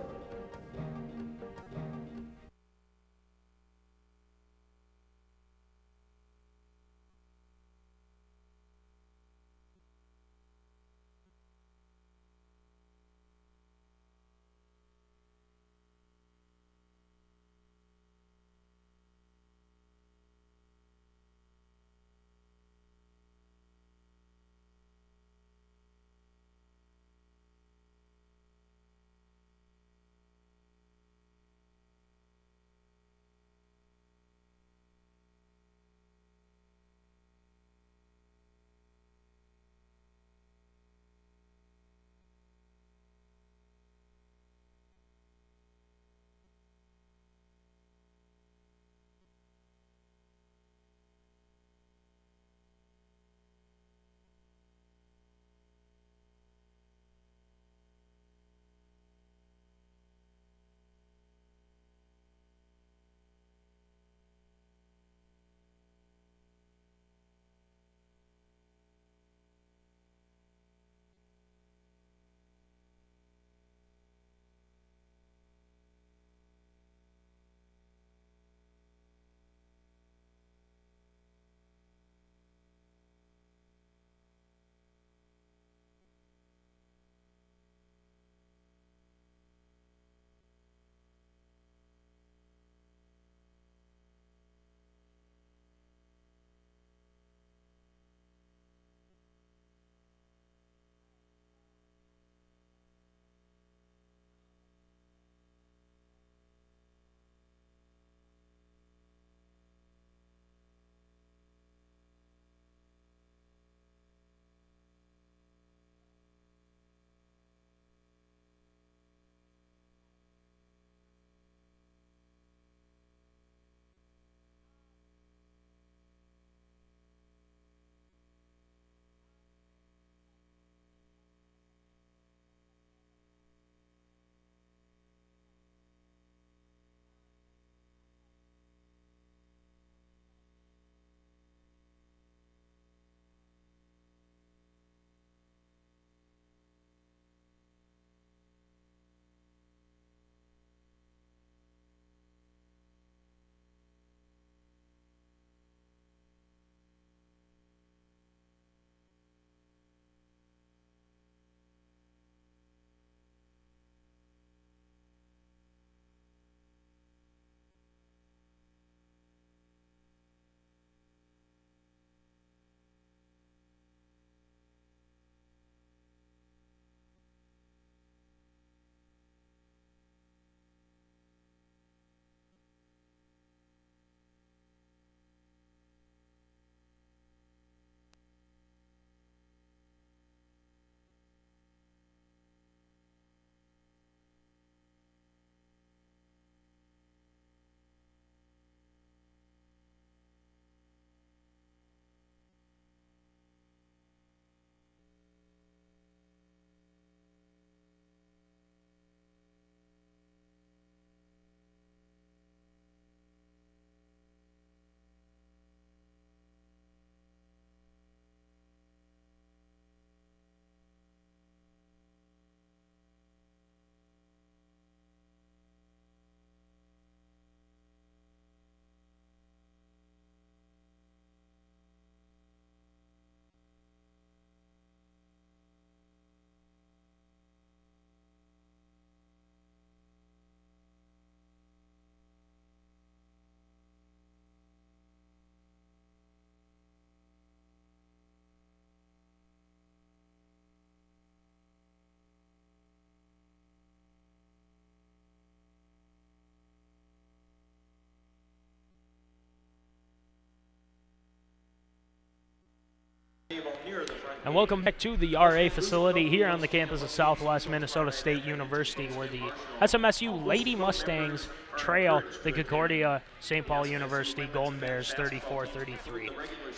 And welcome back to the RA facility here on the campus of Southwest Minnesota State University, where the SMSU Lady Mustangs trail the Concordia St. Paul University Golden Bears 34-33.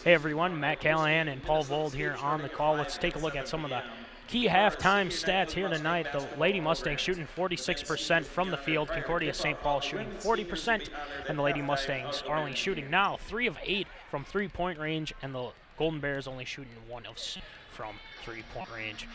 Hey everyone, Matt Callahan and Paul Vold here on the call. Let's take a look at some of the key halftime stats here tonight. The Lady Mustangs shooting 46% from the field, Concordia St. Paul shooting 40%, and the Lady Mustangs are only shooting now 3 of 8 from three-point range, and the Golden Bears only shooting 1 of 6 from three-point range.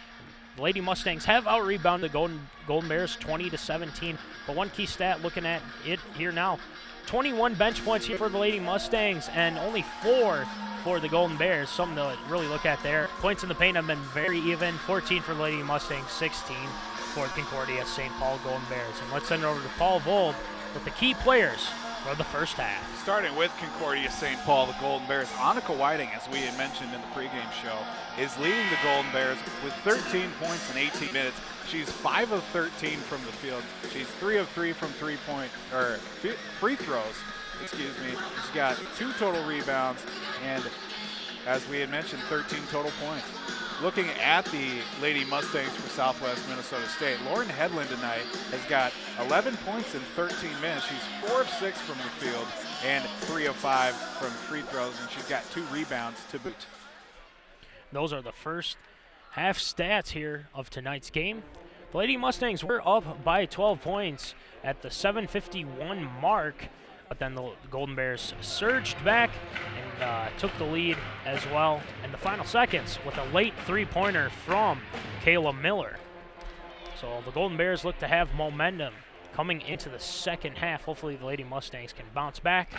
The Lady Mustangs have out-rebounded the Golden Bears 20-17, but one key stat looking at it here now, 21 bench points here for the Lady Mustangs and only 4 for the Golden Bears, something to really look at there. Points in the paint have been very even, 14 for the Lady Mustangs, 16 for Concordia St. Paul Golden Bears. And let's send it over to Paul Vold with the key players for the first half. Starting with Concordia St. Paul, the Golden Bears, Annika Whiting, as we had mentioned in the pregame show, is leading the Golden Bears with 13 points in 18 minutes. She's 5 of 13 from the field. She's 3 of 3 from free throws. She's got 2 total rebounds and, as we had mentioned, 13 total points. Looking at the Lady Mustangs for Southwest Minnesota State, Lauren Headland tonight has got 11 points in 13 minutes. She's 4 of 6 from the field and 3 of 5 from free throws, and she's got 2 rebounds to boot. Those are the first half stats here of tonight's game. The Lady Mustangs were up by 12 points at the 7:51 mark, but then the Golden Bears surged back and took the lead as well in the final seconds with a late three-pointer from Kayla Miller. So the Golden Bears look to have momentum coming into the second half. Hopefully the Lady Mustangs can bounce back.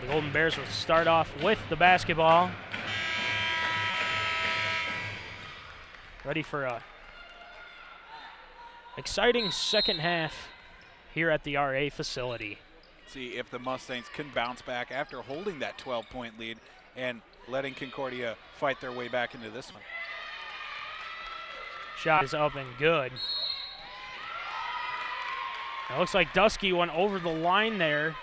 The Golden Bears will start off with the basketball. Ready for a exciting second half here at the RA facility. See if the Mustangs can bounce back after holding that 12-point lead and letting Concordia fight their way back into this one. Shot is up and good. It looks like Dusky went over the line there,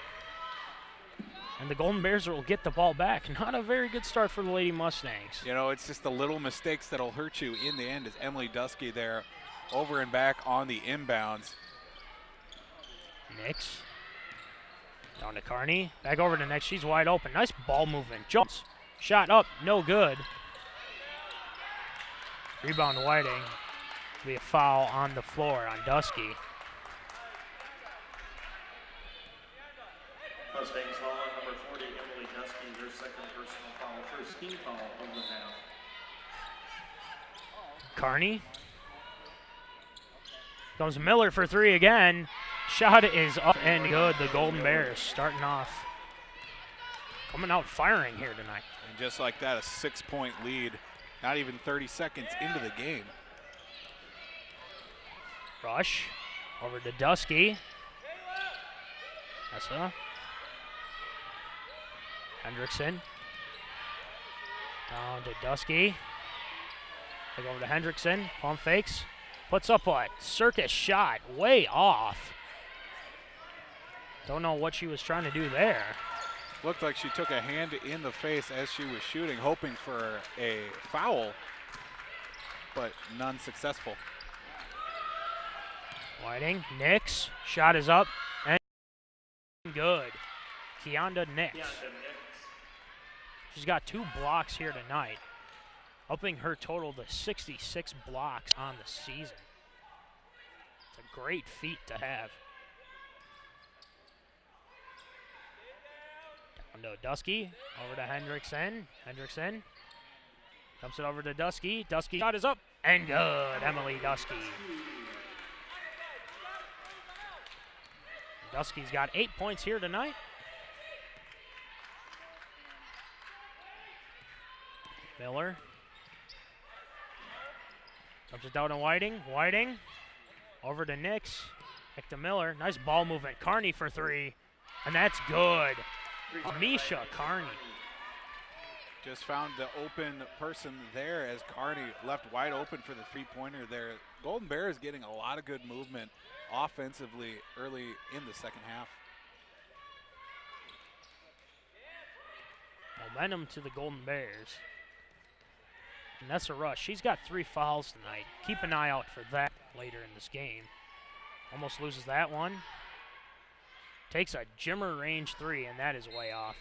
and the Golden Bears will get the ball back. Not a very good start for the Lady Mustangs. You know, it's just the little mistakes that'll hurt you in the end, as Emily Dusky there over and back on the inbounds. Nix. Down to Carney. Back over to Nix. She's wide open. Nice ball movement. Jumps. Shot up. No good. Rebound Whiting. Be a foul on the floor on Dusky. Mustangs foul on number 40, Emily Dusky, their second personal foul, first team foul of the half. Carney. Comes Miller for 3 again. Shot is up and good. The Golden Bears starting off, coming out firing here tonight. And just like that, a 6-point lead, not even 30 seconds into the game. Rush over to Dusky. Essa. Hendrickson. Down to Dusky. Back over to Hendrickson. Pump fakes. Puts up a circus shot way off. Don't know what she was trying to do there. Looked like she took a hand in the face as she was shooting, hoping for a foul, but none successful. Whiting, Nix, shot is up and good. Keonda Nix. She's got 2 blocks here tonight, upping her total to 66 blocks on the season. It's a great feat to have. Down to Dusky, over to Hendrickson. Hendrickson dumps it over to Dusky. Dusky shot is up and good. Emily Dusky. Dusky's got 8 points here tonight. Miller. Dumps it down to Whiting. Whiting over to Nix. Back to Miller. Nice ball movement. Carney for 3. And that's good. Misha Carney. Just found the open person there as Carney left wide open for the three-pointer there. Golden Bears getting a lot of good movement offensively early in the second half. Momentum to the Golden Bears. Vanessa Rush, she's got 3 fouls tonight. Keep an eye out for that later in this game. Almost loses that one. Takes a Jimmer range 3, and that is way off.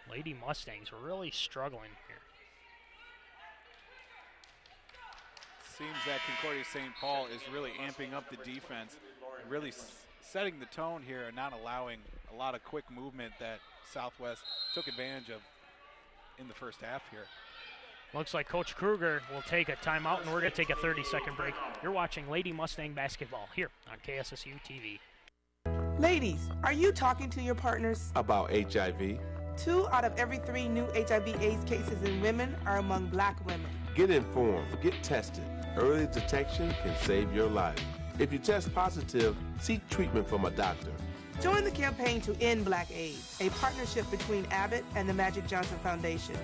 Lady Mustangs really struggling here. Seems that Concordia St. Paul is really amping up the defense, and really setting the tone here and not allowing a lot of quick movement that Southwest took advantage of in the first half here. Looks like Coach Kruger will take a timeout, and we're going to take a 30-second break. You're watching Lady Mustang basketball here on KSSU TV. Ladies, are you talking to your partners? About HIV. 2 out of every 3 new HIV/AIDS cases in women are among black women. Get informed, get tested. Early detection can save your life. If you test positive, seek treatment from a doctor. Join the campaign to end Black AIDS, a partnership between Abbott and the Magic Johnson Foundation.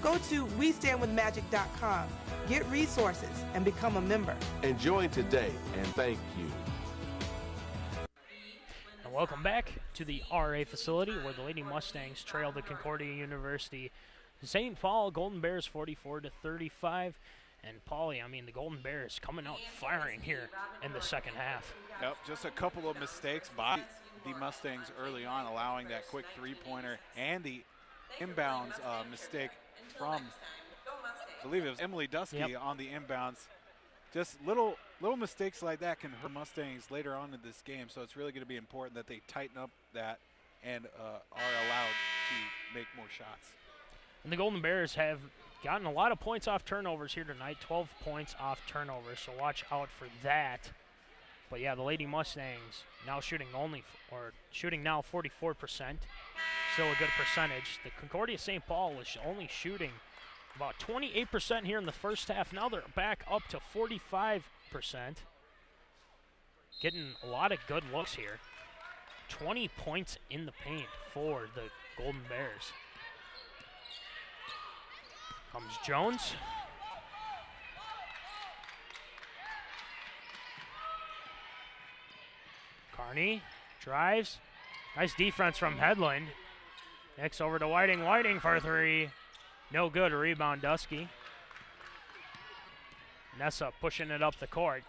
Go to WeStandWithMagic.com, get resources, and become a member. And join today, and thank you. And welcome back to the RA facility where the Lady Mustangs trail the Concordia University St. Paul Golden Bears 44-35. And Paulie, I mean, the Golden Bears coming out firing here in the second half. Yep, just a couple of mistakes by the Mustangs early on, allowing that quick three-pointer and the inbounds mistake from, I believe it was Emily Dusky on the inbounds. Just little mistakes like that can hurt Mustangs later on in this game, so it's really going to be important that they tighten up that and are allowed to make more shots. And the Golden Bears have gotten a lot of points off turnovers here tonight, 12 points off turnovers, so watch out for that. But yeah, the Lady Mustangs now shooting now 44%, still a good percentage. The Concordia St. Paul was only shooting about 28% here in the first half. Now they're back up to 45%. Getting a lot of good looks here. 20 points in the paint for the Golden Bears. Comes Jones. Carney drives. Nice defense from Headland. Next over to Whiting. Whiting for 3. No good. Rebound Dusky. Nessa pushing it up the court.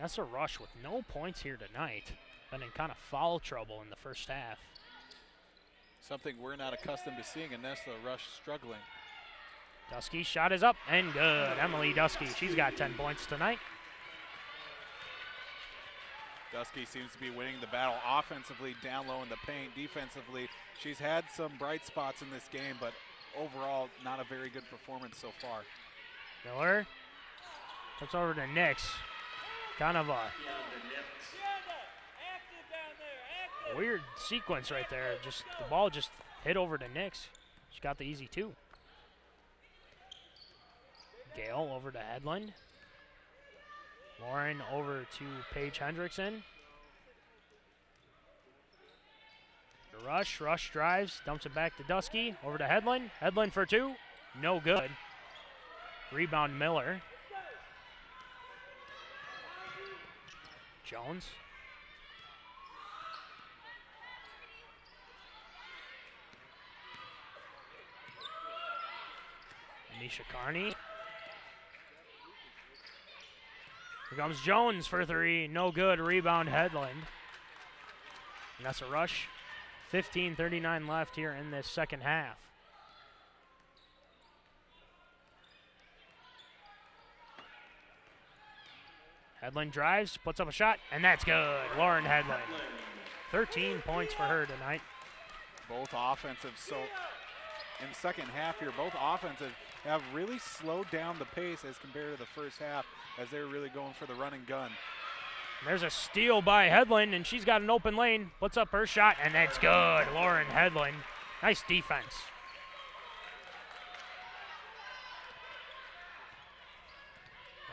Nessa Rush with no points here tonight. Been in kind of foul trouble in the first half. Something we're not accustomed to seeing, and Nessa Rush struggling. Dusky shot is up and good. Emily Dusky, she's got 10 points tonight. Dusky seems to be winning the battle offensively, down low in the paint. Defensively, she's had some bright spots in this game, but overall, not a very good performance so far. Miller looks over to Nix. Kind of a weird sequence right there. Just the ball just hit over to Nix. She got the easy 2. Gale over to Headland. Lauren over to Paige Hendrickson. Rush drives, dumps it back to Dusky. Over to Headland. Headland for 2. No good. Rebound Miller. Jones. Anisha Carney. Here comes Jones for 3. No good. Rebound Headland. And that's a rush. 15:39 left here in this second half. Headland drives, puts up a shot, and that's good. Lauren Headland. 13 points for her tonight. Both offensive, so in the second half here, both offensive have really slowed down the pace as compared to the first half, as they're really going for the run and gun. There's a steal by Headland, and she's got an open lane. Puts up her shot, and that's good. Lauren Headland. Nice defense.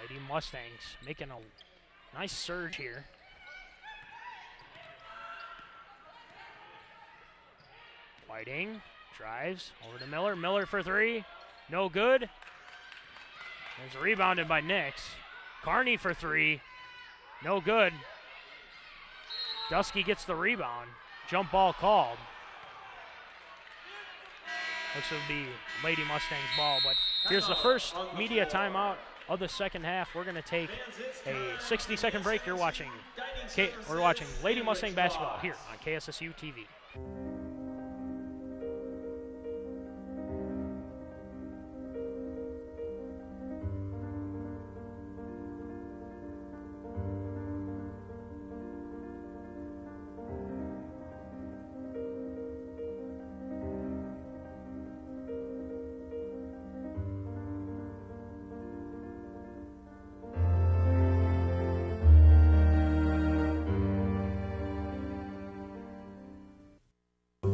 Lady Mustangs making a nice surge here. Whiting drives over to Miller. Miller for 3. No good. There's rebounded by Nix. Carney for 3. No good. Dusky gets the rebound. jump ball called. Looks to be Lady Mustangs ball, but here's the first media timeout of the second half. We're going to take a 60-second break. We're watching Lady Mustang basketball here on KSSU TV.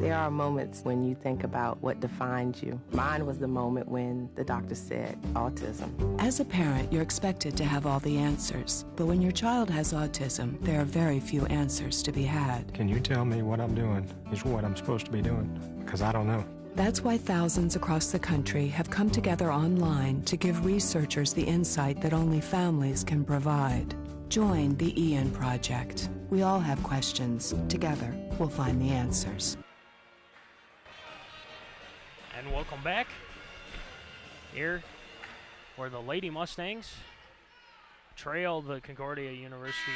There are moments when you think about what defines you. Mine was the moment when the doctor said autism. As a parent, you're expected to have all the answers. But when your child has autism, there are very few answers to be had. Can you tell me what I'm doing is what I'm supposed to be doing? Because I don't know. That's why thousands across the country have come together online to give researchers the insight that only families can provide. Join the Ian Project. We all have questions. Together, we'll find the answers. And welcome back here where the Lady Mustangs trail the Concordia University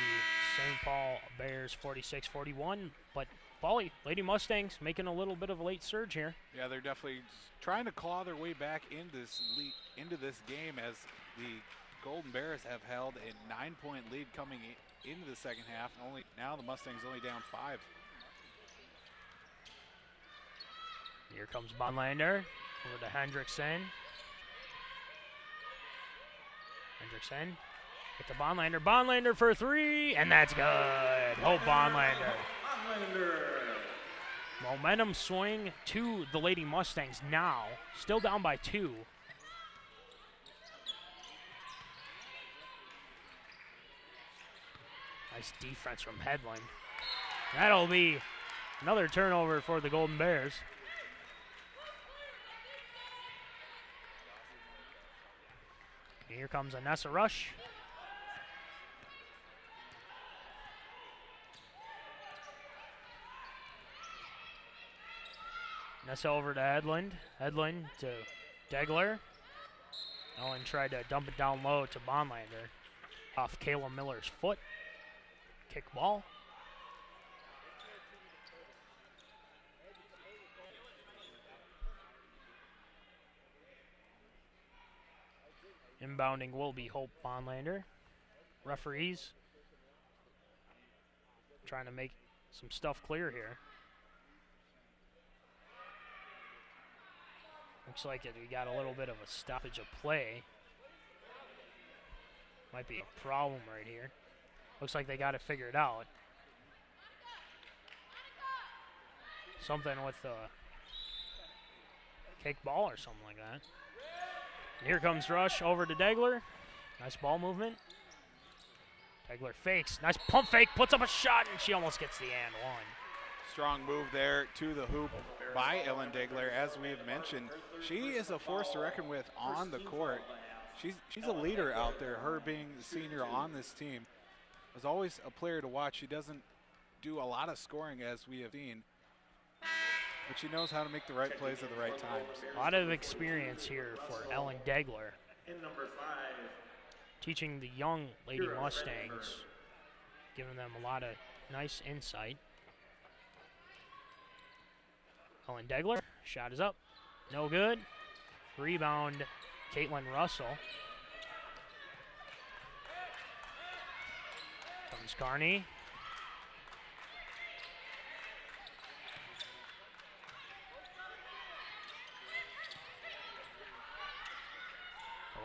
St. Paul Bears 46-41. But Paulie, Lady Mustangs making a little bit of a late surge here. Yeah, they're definitely trying to claw their way back into this game as the Golden Bears have held a 9-point lead coming into the second half. Now the Mustangs only down 5. Here comes Bonlander over to Hendrickson. Hendrickson get to Bonlander. Bonlander for 3, and that's good. Hope Bonlander. Momentum swing to the Lady Mustangs now. Still down by 2. Nice defense from Headland. That'll be another turnover for the Golden Bears. Here comes Anessa Rush. Nessa over to Edlund. Edlund to Degler. Ellen tried to dump it down low to Bonlander. Off Kayla Miller's foot. Kick ball. Inbounding will be Hope Bonlander. Referees trying to make some stuff clear here. Looks like we got a little bit of a stoppage of play. Might be a problem right here. Looks like they got it figured out. Something with the kick ball or something like that. And here comes Rush over to Degler. Nice ball movement. Degler fakes. Nice pump fake. Puts up a shot, and she almost gets the and one. Strong move there to the hoop by Ellen Degler. As we have mentioned, she is a force to reckon with on the court. She's a leader out there, her being the senior on this team. Was always a player to watch. She doesn't do a lot of scoring, as we have seen, but she knows how to make the right plays at the right times. A lot of experience here for Ellen Degler. Teaching the young Lady Mustangs, giving them a lot of nice insight. Ellen Degler, shot is up, no good. Rebound, Caitlin Russell. Comes Carney.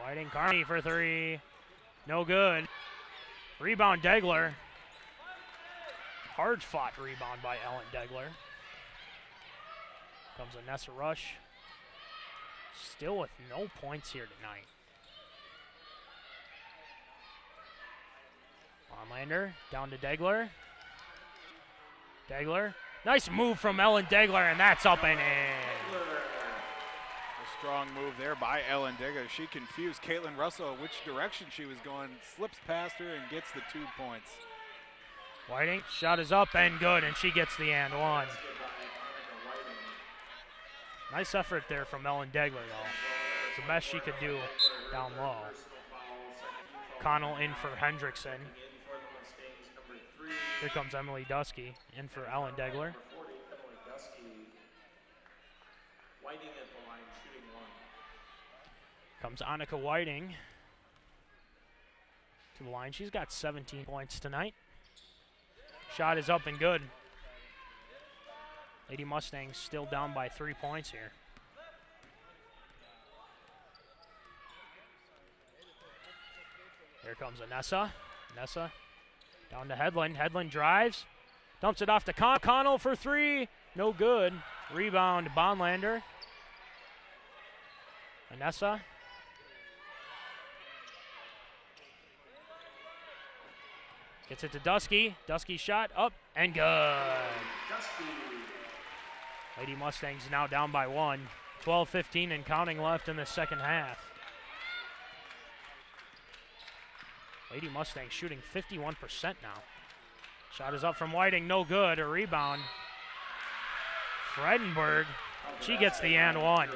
Whiting, Carney for 3. No good. Rebound, Degler. Hard fought rebound by Ellen Degler. Comes Anessa Rush. Still with no points here tonight. Bonlander down to Degler. Degler. Nice move from Ellen Degler, and that's up and in. A strong move there by Ellen Degler. She confused Caitlin Russell which direction she was going, slips past her and gets the 2 points. Whiting, shot is up and good, and she gets the and one. Nice effort there from Ellen Degler, though. It's the best she could do down low. Connell in for Hendrickson. Here comes Emily Dusky in for Ellen Degler. Whiting at the line, shooting one. Comes Annika Whiting to the line. She's got 17 points tonight. Shot is up and good. Lady Mustangs still down by 3 points here. Here comes Anessa. Anessa down to Hedlund. Hedlund drives. Dumps it off to Connell for three. No good. Rebound, Bonlander. Anessa. Gets it to Dusky. Dusky shot up and good. Lady Mustangs now down by one. 12-15 and counting left in the second half. Lady Mustangs shooting 51% now. Shot is up from Whiting, no good. A rebound. Fredenberg, she gets the and one.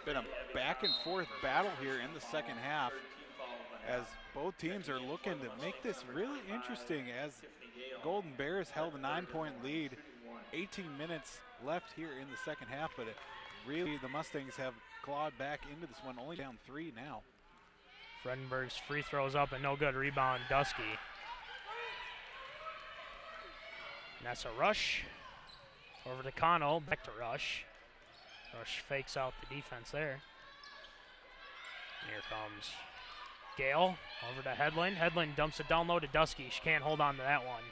Been a back and forth battle here in the second half as both teams are looking to make this really interesting as Golden Bears held a 9-point lead. 18 minutes left here in the second half, but really the Mustangs have clawed back into this one, only down 3 now. Fredenberg's free throws up and no good. Rebound, Dusky. That's a Rush. Over to Connell, back to Rush. Rush fakes out the defense there. Here comes Gale, over to Hedlund. Hedlund dumps it down low to Dusky. She can't hold on to that one.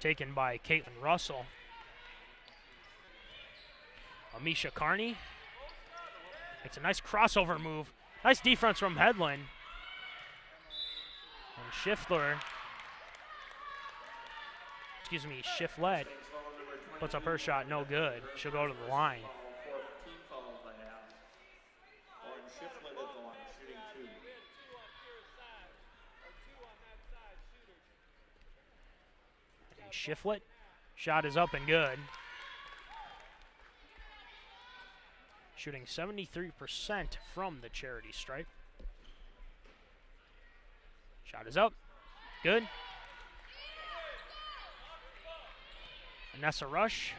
Taken by Caitlin Russell. Amisha Carney makes a nice crossover move. Nice defense from Hedlund. And Schifflet puts up her shot, no good. She'll go to the line. Schifflet, shot is up and good. Shooting 73% from the charity stripe. Shot is up, good. Anessa Rush.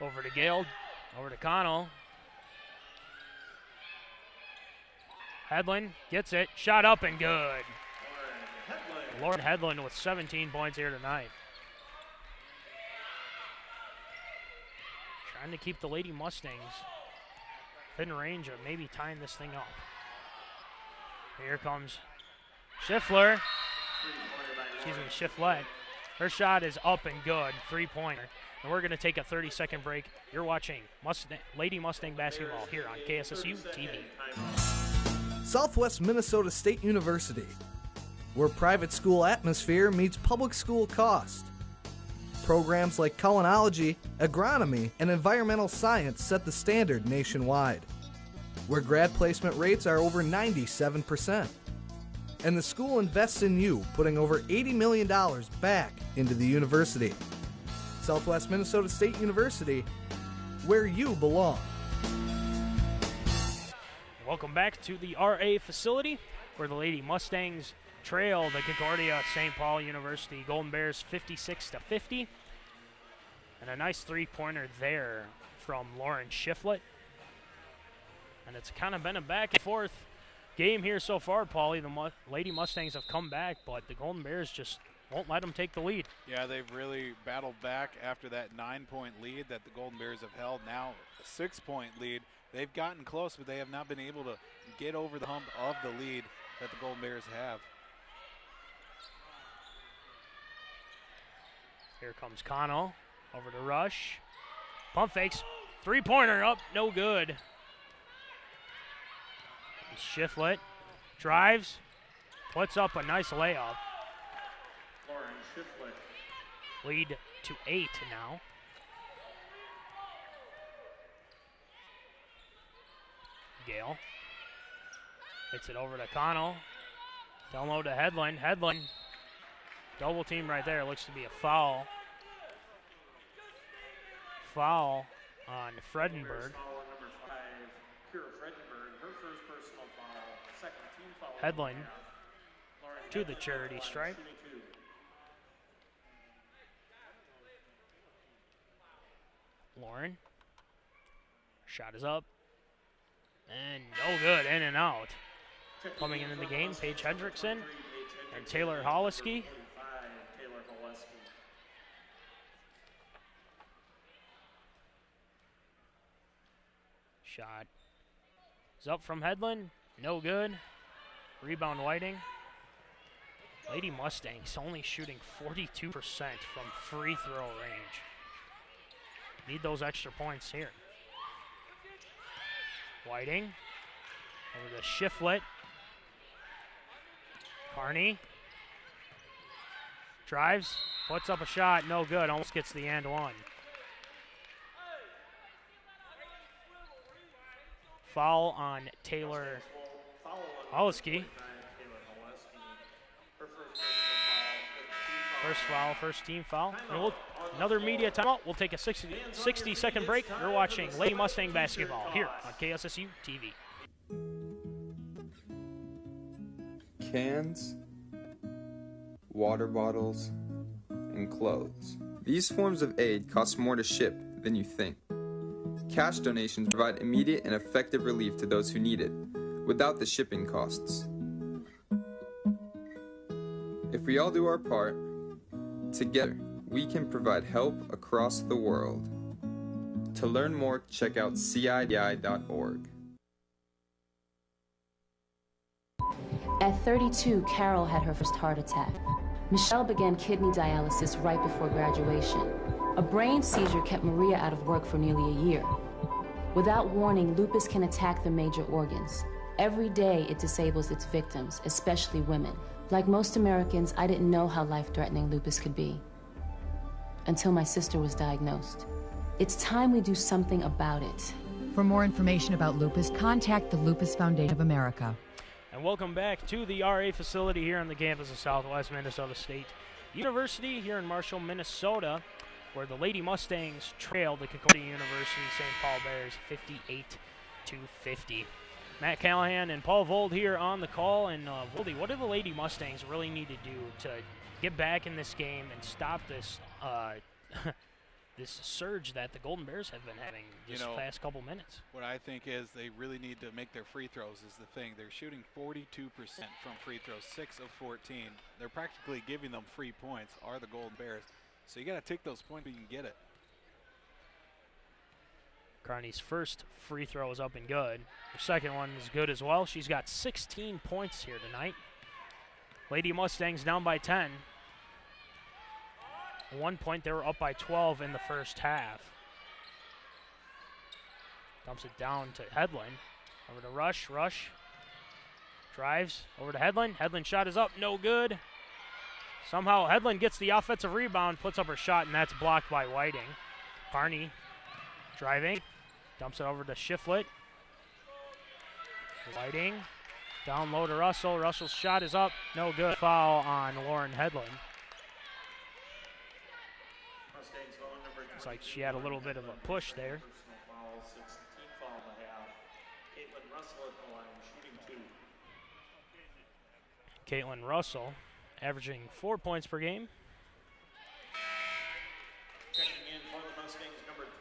Over to Gale, over to Connell. Hedlund gets it, shot up and good. Lauren Hedlund with 17 points here tonight. Trying to keep the Lady Mustangs within range of maybe tying this thing up. Here comes Schifflet. Her shot is up and good, 3-pointer. And we're going to take a 30-second break. You're watching Lady Mustang basketball here on KSSU TV. Southwest Minnesota State University, where private school atmosphere meets public school cost. Programs like culinology, agronomy, and environmental science set the standard nationwide, where grad placement rates are over 97%. And the school invests in you, putting over $80 million back into the university. Southwest Minnesota State University, where you belong. Welcome back to the RA facility, where the Lady Mustangs trail the Concordia St. Paul University Golden Bears 56-50. And a nice 3-pointer there from Lauren Schifflet. And it's kind of been a back and forth game here so far, Paulie. The Lady Mustangs have come back, but the Golden Bears just won't let them take the lead. Yeah, they've really battled back after that 9-point lead that the Golden Bears have held. Now a 6-point lead. They've gotten close, but they have not been able to get over the hump of the lead that the Golden Bears have. Here comes Connell, over to Rush. Pump fakes, 3-pointer up, no good. Schifflet drives, puts up a nice layup. Lauren Schifflet. Lead to 8 now. Gale hits it over to Connell. Down low to Headland. Headland, double team right there. Looks to be a foul. Foul on Fredenberg. Headland to the charity stripe. Lauren. Shot is up. And no good, in and out. Coming into the game, Paige Hendrickson and Taylor Holliski. Shot is up from Headland, no good. Rebound Whiting. Lady Mustangs only shooting 42% from free throw range. Need those extra points here. Whiting over to Shiflett. Carney drives, puts up a shot, no good, almost gets the and one. Foul on Taylor Holliski. First foul, first team foul. And another media timeout. We'll take a 60-second break. You're watching Lady Mustang basketball here on KSSU TV. Cans, water bottles, and clothes. These forms of aid cost more to ship than you think. Cash donations provide immediate and effective relief to those who need it, without the shipping costs. If we all do our part, together, we can provide help across the world. To learn more, check out CIDI.org. At 32, Carol had her first heart attack. Michelle began kidney dialysis right before graduation. A brain seizure kept Maria out of work for nearly a year. Without warning, lupus can attack the major organs. Every day, it disables its victims, especially women. Like most Americans, I didn't know how life-threatening lupus could be until my sister was diagnosed. It's time we do something about it. For more information about lupus, contact the Lupus Foundation of America. And welcome back to the RA facility here on the campus of Southwest Minnesota State University here in Marshall, Minnesota, where the Lady Mustangs trail the Concordia University St. Paul Bears 58-50. Matt Callahan and Paul Vold here on the call. And Voldy, what do the Lady Mustangs really need to do to get back in this game and stop this this surge that the Golden Bears have been having this past couple minutes? What I think is they really need to make their free throws is the thing. They're shooting 42% from free throws, 6 of 14. They're practically giving them free points, are the Golden Bears. So you got to take those points when you can get it. Carney's first free throw is up and good. Her second one is good as well. She's got 16 points here tonight. Lady Mustangs down by 10. At one point, they were up by 12 in the first half. Dumps it down to Headland. Over to Rush. Rush drives over to Headland. Headland shot is up, no good. Somehow Headland gets the offensive rebound, puts up her shot, and that's blocked by Whiting. Carney driving, dumps it over to Shiflett. Whiting down low to Russell. Russell's shot is up, no good. Foul on Lauren Headland. Looks like she had a little bit of a push there. Caitlin Russell averaging 4 points per game.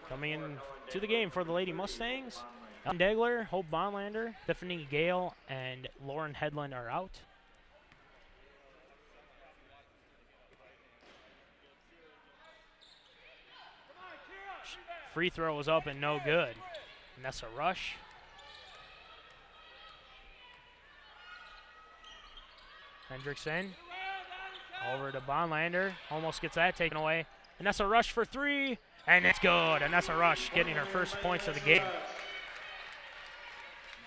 Coming in to the game for the Lady Mustangs, Ellen Degler, Hope Bonlander, Tiffany Gale, and Lauren Headland are out. Free throw was up and no good. Nessa Rush. Hendrickson over to Bonlander. Almost gets that taken away. Nessa Rush for three, and it's good. Nessa Rush getting her first points of the game.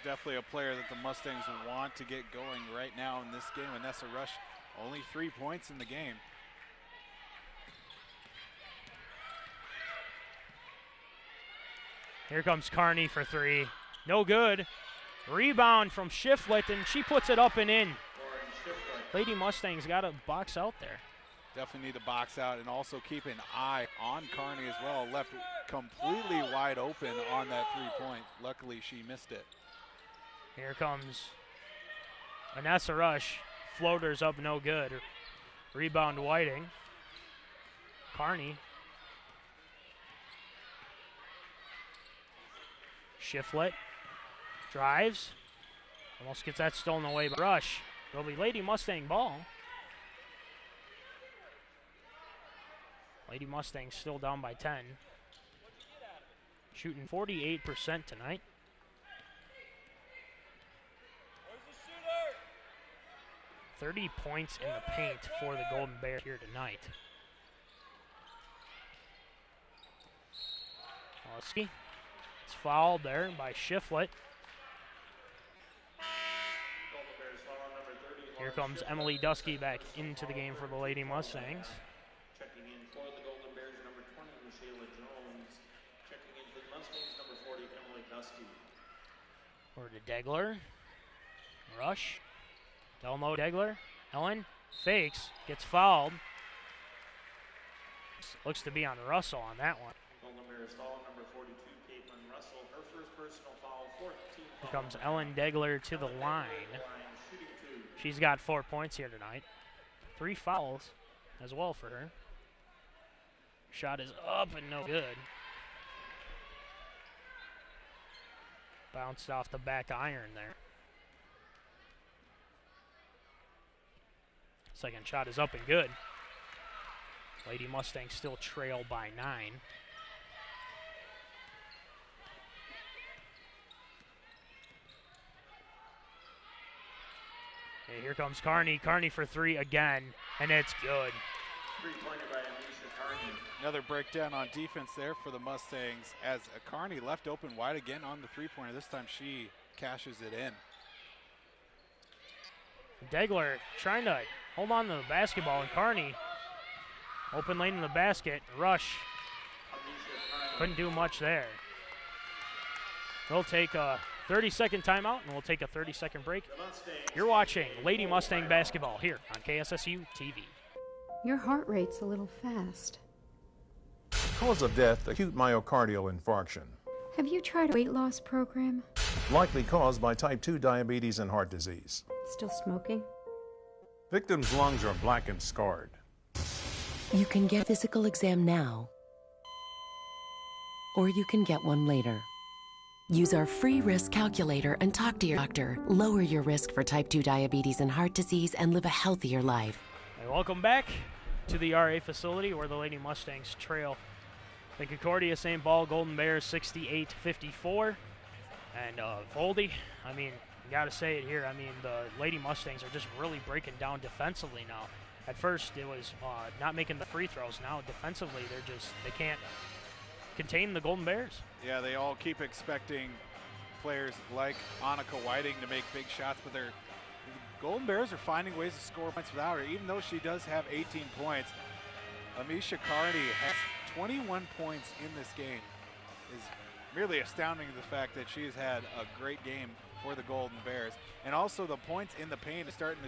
Definitely a player that the Mustangs want to get going right now in this game. Nessa Rush, only 3 points in the game. Here comes Carney for three. No good. Rebound from Shiflett, and she puts it up and in. Lady Mustangs got a box out there. Definitely need to box out and also keep an eye on Carney as well. Left completely wide open on that three-point. Luckily, she missed it. Here comes Vanessa Rush. Floaters up, no good. Rebound Whiting. Carney. Shiflett drives. Almost gets that stolen away by Rush. It'll be Lady Mustang ball. Lady Mustangs still down by 10. Shooting 48% tonight. Where's the shooter? 30 points in the paint for the Golden Bears here tonight. Husky. It's fouled there by Shiflett. Here comes Emily Dusky back into the game for the Lady Mustangs. Checking in for the Golden Bears, number 20, Michaela Jones. Checking in for the Mustangs, number 40, Emily Dusky. Over to Degler. Rush. Down low, Degler. Ellen fakes, gets fouled. Looks to be on Russell on that one. Golden Bears foul number 42, Caitlin Russell. Her first personal foul, 14. Here comes Ellen Degler to the line. She's got 4 points here tonight. 3 fouls as well for her. Shot is up and no good. Bounced off the back iron there. Second shot is up and good. Lady Mustangs still trail by 9. Okay, here comes Carney. Carney for 3 again, and it's good. Three-pointer by Amisha Carney. Another breakdown on defense there for the Mustangs as Carney left open wide again on the three-pointer. This time she cashes it in. Degler trying to hold on to the basketball, and Carney open lane in the basket. Rush couldn't do much there. We'll take a 30-second timeout, and we'll take a 30-second break. You're watching Lady Mustang basketball here on KSSU TV. Your heart rate's a little fast. Cause of death, acute myocardial infarction. Have you tried a weight loss program? Likely caused by type 2 diabetes and heart disease. Still smoking? Victim's lungs are black and scarred. You can get a physical exam now, or you can get one later. Use our free risk calculator and talk to your doctor. Lower your risk for type 2 diabetes and heart disease and live a healthier life. And welcome back to the RA facility where the Lady Mustangs trail the Concordia St. Paul Golden Bears 68-54. And Voldy, I mean, you got to say it here. I mean, the Lady Mustangs are just really breaking down defensively now. At first, it was not making the free throws. Now, defensively, they can't contain the Golden Bears. Yeah, they all keep expecting players like Annika Whiting to make big shots, but the Golden Bears are finding ways to score points without her. Even though she does have 18 points, Amisha Carney has 21 points in this game. Is really astounding, the fact that she's had a great game for the Golden Bears. And also the points in the paint is starting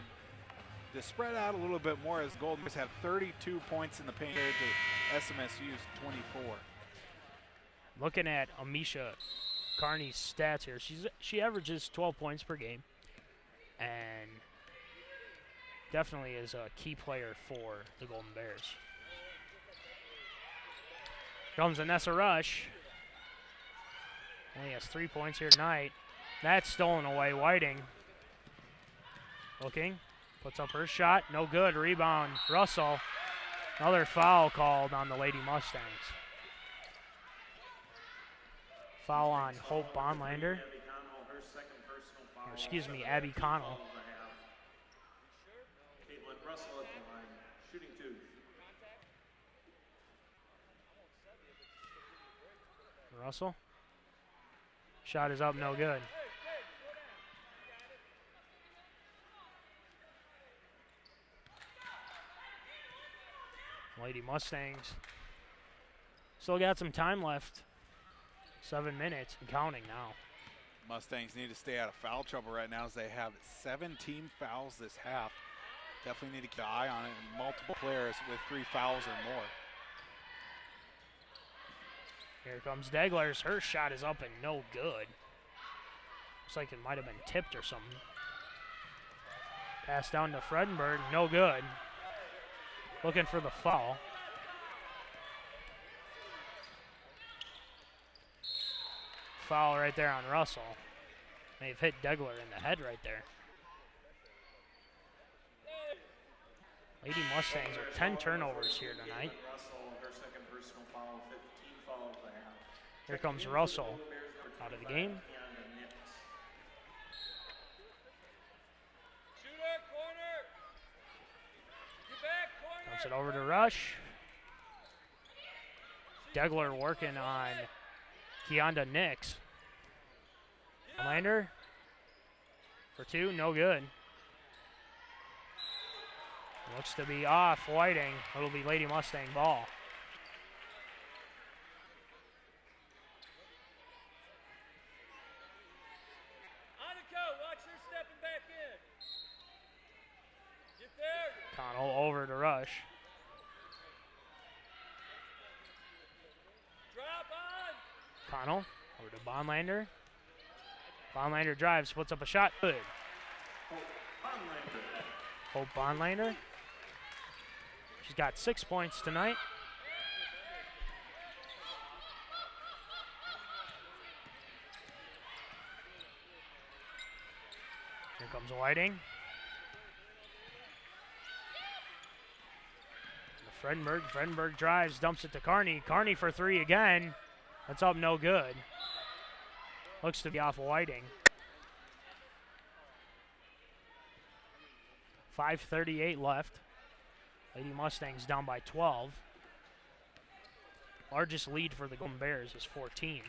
to spread out a little bit more, as Golden Bears have 32 points in the paint compared to SMSU's 24. Looking at Amisha Carney's stats here, she averages 12 points per game and definitely is a key player for the Golden Bears. Comes Vanessa Rush. Only has 3 points here tonight. That's stolen away. Whiting looking, puts up her shot, no good. Rebound, Russell. Another foul called on the Lady Mustangs. Foul on Hope Bonlander. Or excuse me, Abby Connell. Caitlin Russell at the line, shooting 2. Russell. Shot is up, no good. Lady Mustangs still got some time left 7 minutes and counting now. Mustangs need to stay out of foul trouble right now as they have 7 team fouls this half. Definitely need to keep an eye on it, and multiple players with 3 fouls or more. Here comes Degler's. Her shot is up and no good. Looks like it might have been tipped or something. Pass down to Fredenberg, no good. Looking for the foul. Foul right there on Russell. They've hit Degler in the head right there. Lady Mustangs are 10 turnovers here tonight. Here comes Russell out of the game. Dumps it over to Rush. Degler working on Keonda Nix. Lander for 2, no good. Looks to be off Whiting. It'll be Lady Mustang ball. Watch her stepping back in. Get there. Connell over to Rush. Drop on. Connell over to Bonlander. Bonlander drives, puts up a shot. Good. Hope Bonlander. She's got 6 points tonight. Here comes Whiting. Fredenberg. Fredenberg drives, dumps it to Carney. Carney for 3 again. That's up, no good. Looks to be off Whiting. 5:38 left. Lady Mustangs down by 12. Largest lead for the Golden Bears is 14.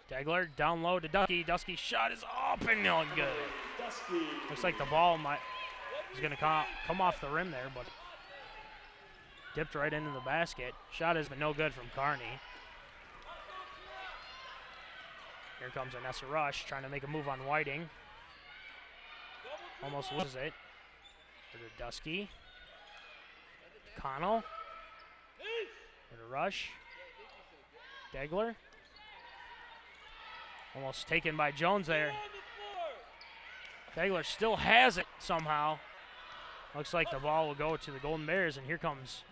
Degler down low to Dusky. Dusky's shot is up and not good. Looks like the ball is going to come off the rim there, but dipped right into the basket. Shot has been no good from Carney. Here comes Anessa Rush trying to make a move on Whiting. Almost loses it. To Dusky. Connell. To Rush. Degler. Almost taken by Jones there. Degler still has it somehow. Looks like the ball will go to the Golden Bears, and here comes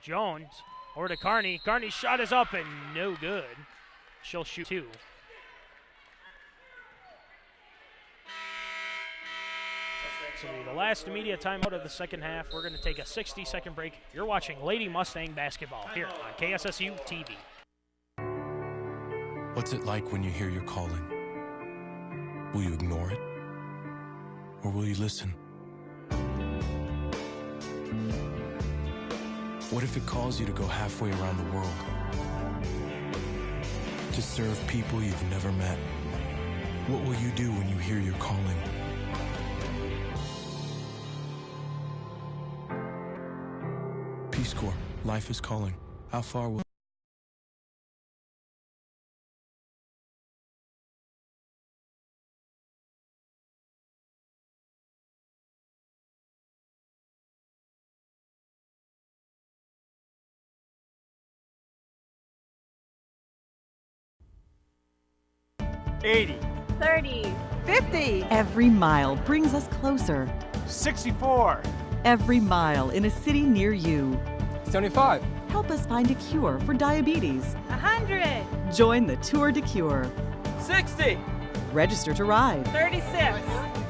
Jones. Over to Carney. Carney's shot is up and no good. She'll shoot 2. So the last immediate timeout of the second half. We're going to take a 60-second break. You're watching Lady Mustang basketball here on KSSU TV. What's it like when you hear your calling? Will you ignore it? Or will you listen? What if it calls you to go halfway around the world? To serve people you've never met? What will you do when you hear your calling? Peace Corps, life is calling. How far will $80. $30. $50. Every mile brings us closer. $64. Every mile in a city near you. $75. Help us find a cure for diabetes. $100. Join the Tour de Cure. $60. Register to ride. $36.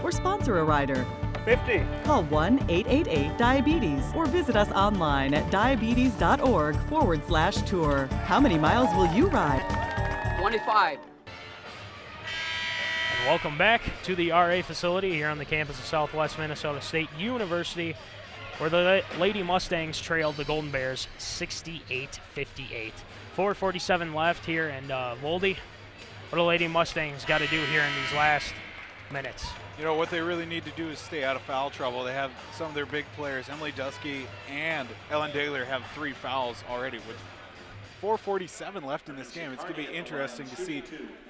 Or sponsor a rider. $50. Call 1-888-DIABETES or visit us online at diabetes.org/tour. How many miles will you ride? 25. And welcome back to the RA facility here on the campus of Southwest Minnesota State University, where the Lady Mustangs trailed the Golden Bears 68-58. 4:47 left here, and Voldy, what do Lady Mustangs got to do here in these last minutes. You know, what they really need to do is stay out of foul trouble. They have some of their big players, Emily Dusky and Ellen Dagler, have 3 fouls already with 4:47 left in this game. It's going to be interesting to see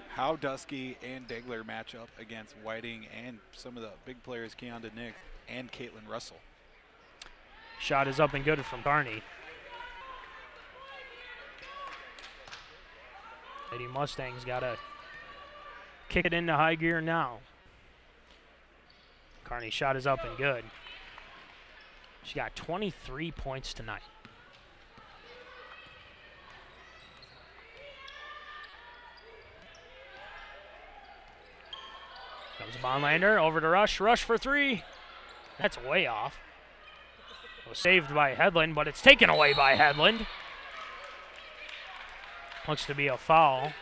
how Dusky and Dagler match up against Whiting and some of the big players, Keonda Nix and Caitlin Russell. Shot is up and good from Carney. Lady Mustangs got to kick it into high gear now. Carney's shot is up and good. She got 23 points tonight. Comes Bonlander over to Rush. Rush for 3. That's way off. It was saved by Headland, but it's taken away by Headland. Looks to be a foul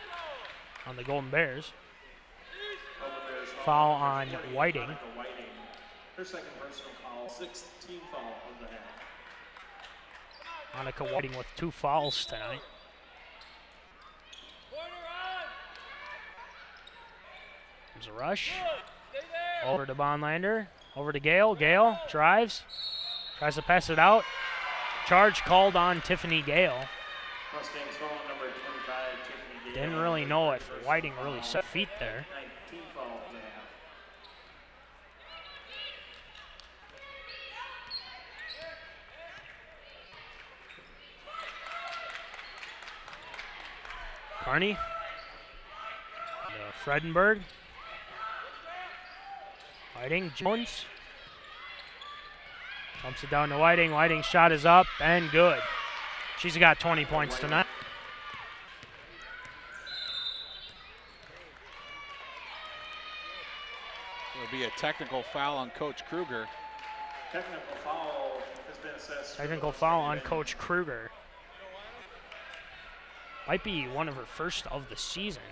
on the Golden Bears. Foul on Whiting. Her second personal foul, 6th team foul of the half. Monica Whiting with 2 fouls tonight. There's a rush. Over to Bonlander. Over to Gale. Gale drives. Tries to pass it out. Charge called on Tiffany Gale. Mustangs foul number 25, Tiffany Gale. Didn't really know if Whiting really set feet there. 19 foul of the half. Carney. Fredenberg. Whiting, Jones. Pumps it down to Whiting. Whiting's shot is up and good. She's got 20 points tonight. It'll be a technical foul on Coach Kruger. Technical foul has been assessed. Technical foul on Coach Kruger. Might be one of her first of the season.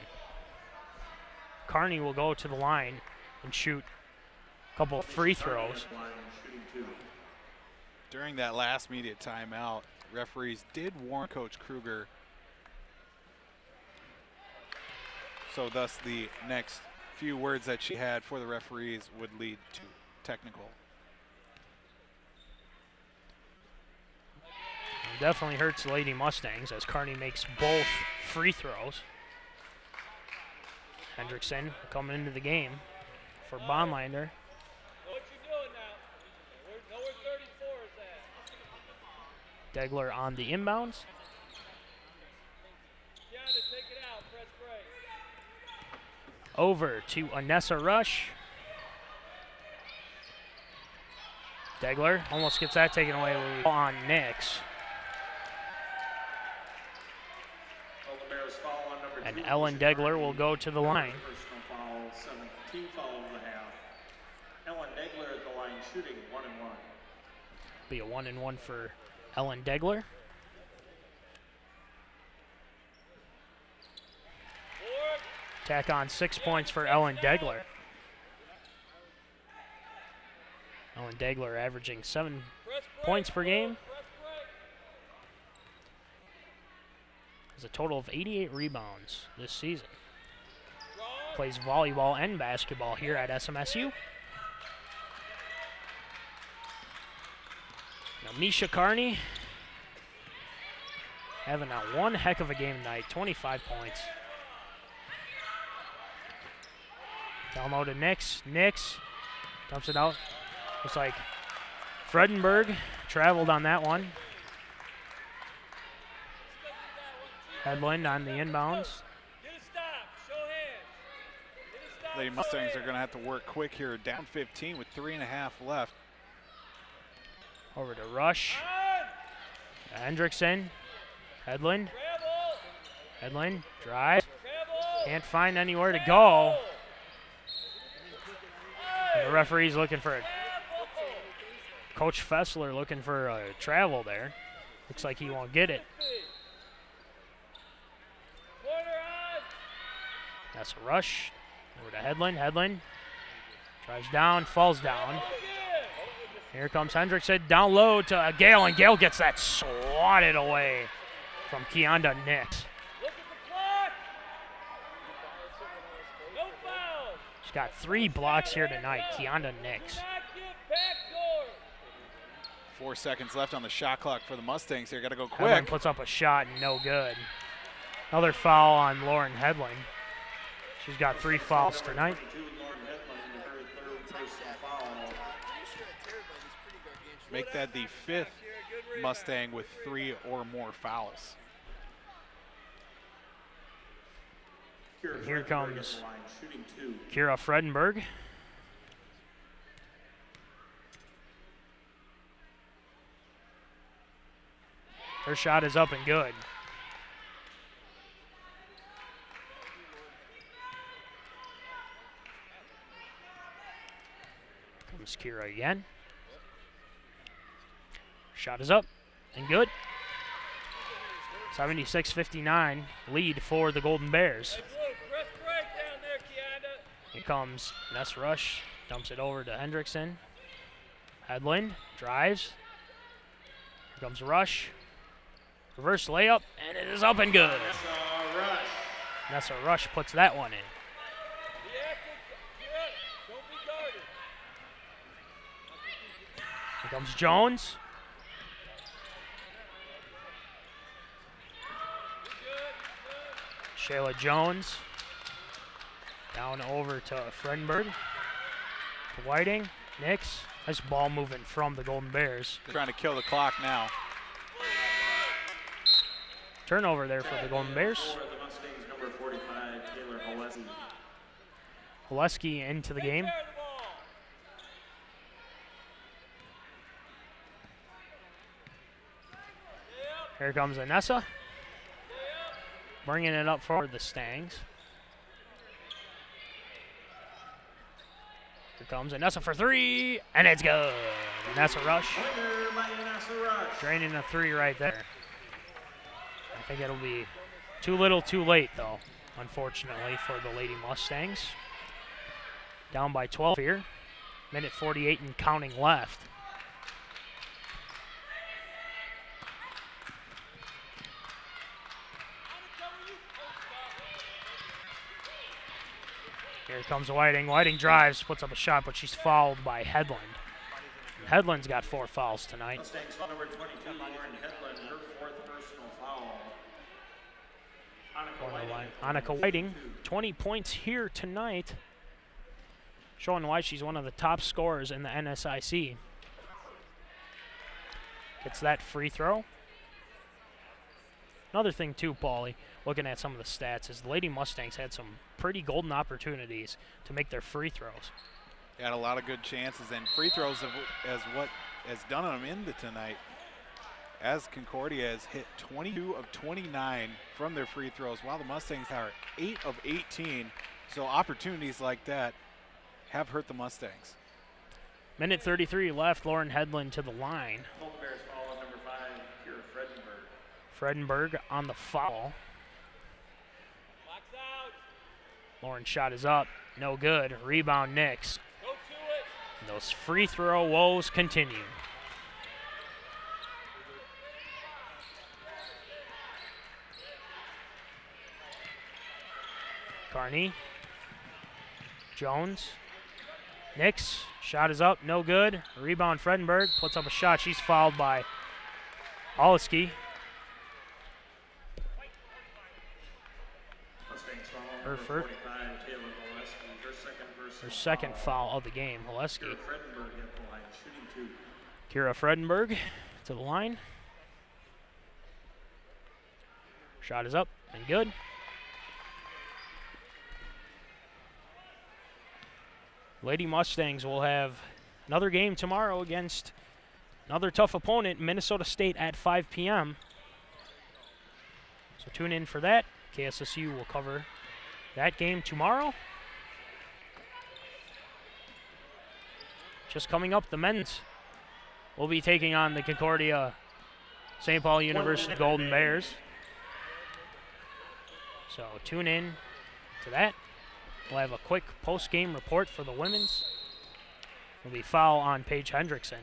Carney will go to the line and shoot a couple of free throws. During that last media timeout, referees did warn Coach Kruger. So thus the next few words that she had for the referees would lead to technical. It definitely hurts Lady Mustangs as Carney makes both free throws. Hendrickson coming into the game for Bonlander. Degler on the inbounds. Over to Anessa Rush. Degler almost gets that taken away on Nix. And Ellen Degler will go to the line. Personal foul, 17 foul of the half. Ellen Degler at the line shooting 1-1. Be a 1-1 for Ellen Degler. Tack on 6 points for Ellen Degler. Ellen Degler averaging 7 points per game. Has a total of 88 rebounds this season. Plays volleyball and basketball here at SMSU. Now Misha Carney having a one heck of a game tonight, 25 points. Down low to Nix. Nix dumps it out. Looks like Fredenberg traveled on that one. Headland on the inbounds. Lady Mustangs are going to have to work quick here. Down 15 with 3.5 left. Over to Rush. Hendrickson. Headland. Headland drives. Can't find anywhere to go. And the referee's looking for it. Coach Fessler looking for a travel there. Looks like he won't get it. That's a Rush. Over to Headland. Headland drives down, falls down. Here comes Hendrickson down low to Gale, and Gale gets that swatted away from Keonda Nix. got 3 blocks here tonight, Kianda Nix. 4 seconds left on the shot clock for the Mustangs here. Got to go Headland quick. puts up a shot and no good. Another foul on Lauren Headland. She's got 3 fouls tonight. Make that the 5th Mustang with 3 or more fouls. And here comes Kira Fredenberg. Her shot is up and good. Comes Kira again. Shot is up and good. 76-59 lead for the Golden Bears. Here comes Ness Rush, dumps it over to Hendrickson. Headland drives. Here comes Rush. Reverse layup, and it is up and good. Nessa Rush puts that one in. Here comes Jones. Shayla Jones. Down over to Fredenberg. To Whiting. Nix. Nice ball movement from the Golden Bears. Trying to kill the clock now. Turnover there for the Golden Bears. Oleski into the game. Here comes Anessa. Bringing it up for the Stangs. Here comes Anessa for 3, and it's good. Anessa Rush. Draining a 3 right there. I think it'll be too little too late, though, unfortunately, for the Lady Mustangs. Down by 12 here. Minute 48 and counting left. Here comes Whiting. Whiting drives, puts up a shot, but she's fouled by Headland. Headland's got 4 fouls tonight. Mustangs foul number 22, Lauren Headland, her 4th personal foul. Annika Whiting, 20 points here tonight, showing why she's one of the top scorers in the NSIC. Gets that free throw. Another thing too, Paulie, looking at some of the stats, is the Lady Mustangs had some pretty golden opportunities to make their free throws. Had a lot of good chances, and free throws as what has done them into tonight, as Concordia has hit 22 of 29 from their free throws, while the Mustangs are 8 of 18. So opportunities like that have hurt the Mustangs. Minute 33 left. Lauren Headland to the line. Golden Bears foul on number 5, Kira Fredenberg on the foul. Lauren's shot is up. No good. Rebound Nix. And those free throw woes continue. Carney. Jones. Nix. Shot is up. No good. Rebound Fredenberg. Puts up a shot. She's fouled by Oleski. Her second foul of the game. Oleski. Kira Fredenberg to the line. Shot is up and good. Lady Mustangs will have another game tomorrow against another tough opponent, Minnesota State, at 5 p.m. So tune in for that. KSSU will cover that game tomorrow. Just coming up, the men's will be taking on the Concordia St. Paul University Golden Bears. So tune in to that. We'll have a quick post-game report for the women's. There'll be foul on Paige Hendrickson.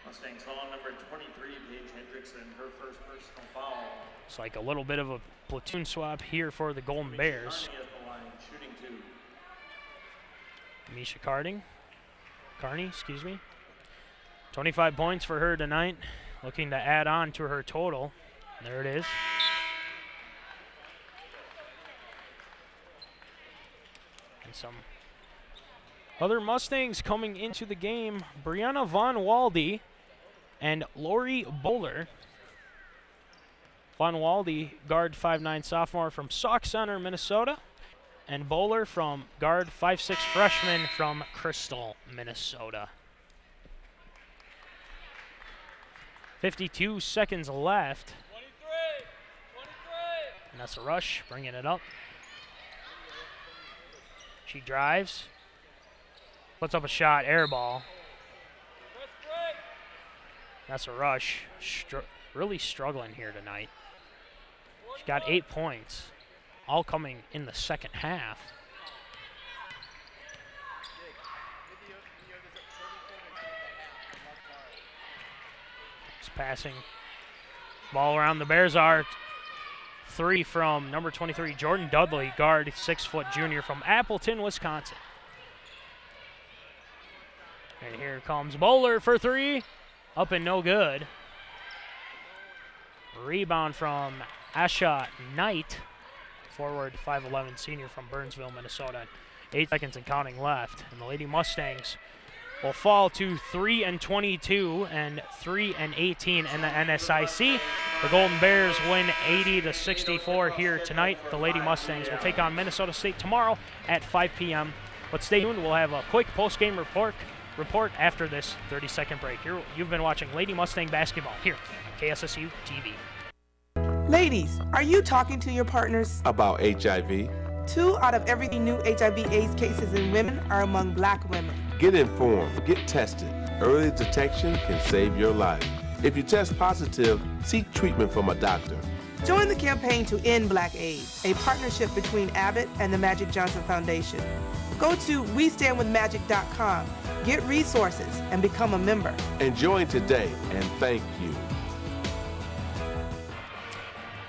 Mustangs foul number 23, Paige Hendrickson, her first personal foul. It's like a little bit of a platoon swap here for the Golden Bears. At the line, shooting 2. Misha Carney, 25 points for her tonight, looking to add on to her total. There it is. And some other Mustangs coming into the game, Brianna Von Walde and Lori Bowler. Von Walde, guard 5'9" sophomore from Sauk Center, Minnesota. And Bowler from guard 5'6" freshman from Crystal, Minnesota. 52 seconds left. 23. And that's a rush, bringing it up. She drives. Puts up a shot, air ball. That's a rush. Really struggling here tonight. She got 8 points, all coming in the second half. Just passing. Ball around the Bears are. 3 from number 23, Jordan Dudley, guard, 6-foot junior from Appleton, Wisconsin. And here comes Bowler for 3. Up and no good. Rebound from Asha Knight, forward 5'11" senior from Burnsville, Minnesota. 8 seconds and counting left. And the Lady Mustangs will fall to 3-22 and 3-18 in the NSIC. The Golden Bears win 80-64 here tonight. The Lady Mustangs will take on Minnesota State tomorrow at 5 p.m. But stay tuned. We'll have a quick post-game report after this 30-second break. You've been watching Lady Mustang basketball here on KSSU TV. Ladies, are you talking to your partners about HIV? 2 out of every new HIV/AIDS cases in women are among black women. Get informed, get tested. Early detection can save your life. If you test positive, seek treatment from a doctor. Join the campaign to end Black AIDS, a partnership between Abbott and the Magic Johnson Foundation. Go to WeStandWithMagic.com, get resources, and become a member. And join today, and thank you.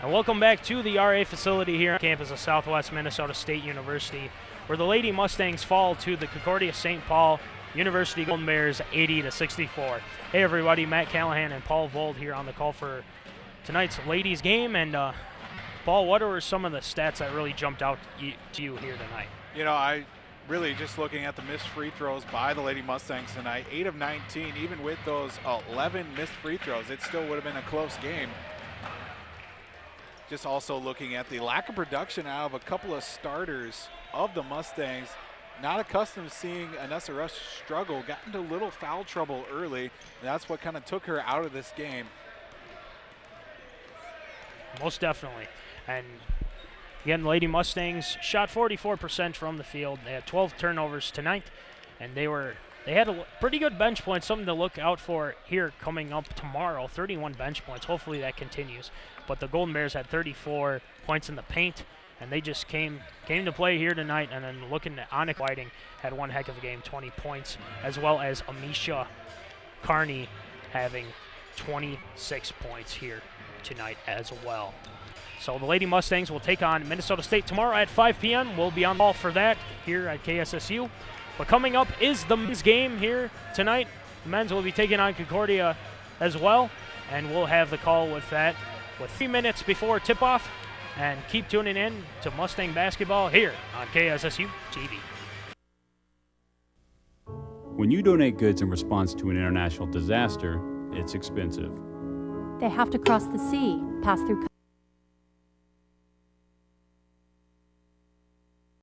And welcome back to the RA facility here on campus of Southwest Minnesota State University, where the Lady Mustangs fall to the Concordia St. Paul University Golden Bears 80-64. Hey everybody, Matt Callahan and Paul Vold here on the call for tonight's ladies game. And Paul, what were some of the stats that really jumped out to you here tonight? You know, I really just looking at the missed free throws by the Lady Mustangs tonight, 8 of 19, even with those 11 missed free throws, it still would have been a close game. Just also looking at the lack of production out of a couple of starters of the Mustangs. Not accustomed to seeing Anessa Rush struggle. Got into a little foul trouble early, and that's what kind of took her out of this game. Most definitely. And again, Lady Mustangs shot 44% from the field. They had 12 turnovers tonight, and they had a pretty good bench points, something to look out for here coming up tomorrow. 31 bench points. Hopefully that continues. But the Golden Bears had 34 points in the paint, and they just came to play here tonight. And then looking at Onyx Whiting had one heck of a game, 20 points, as well as Amisha Carney having 26 points here tonight as well. So the Lady Mustangs will take on Minnesota State tomorrow at 5 p.m. We'll be on the ball for that here at KSSU. But coming up is the men's game here tonight. The men's will be taking on Concordia as well, and we'll have the call with that with 3 minutes before tip-off. And keep tuning in to Mustang basketball here on KSSU TV. When you donate goods in response to an international disaster, it's expensive. They have to cross the sea, pass through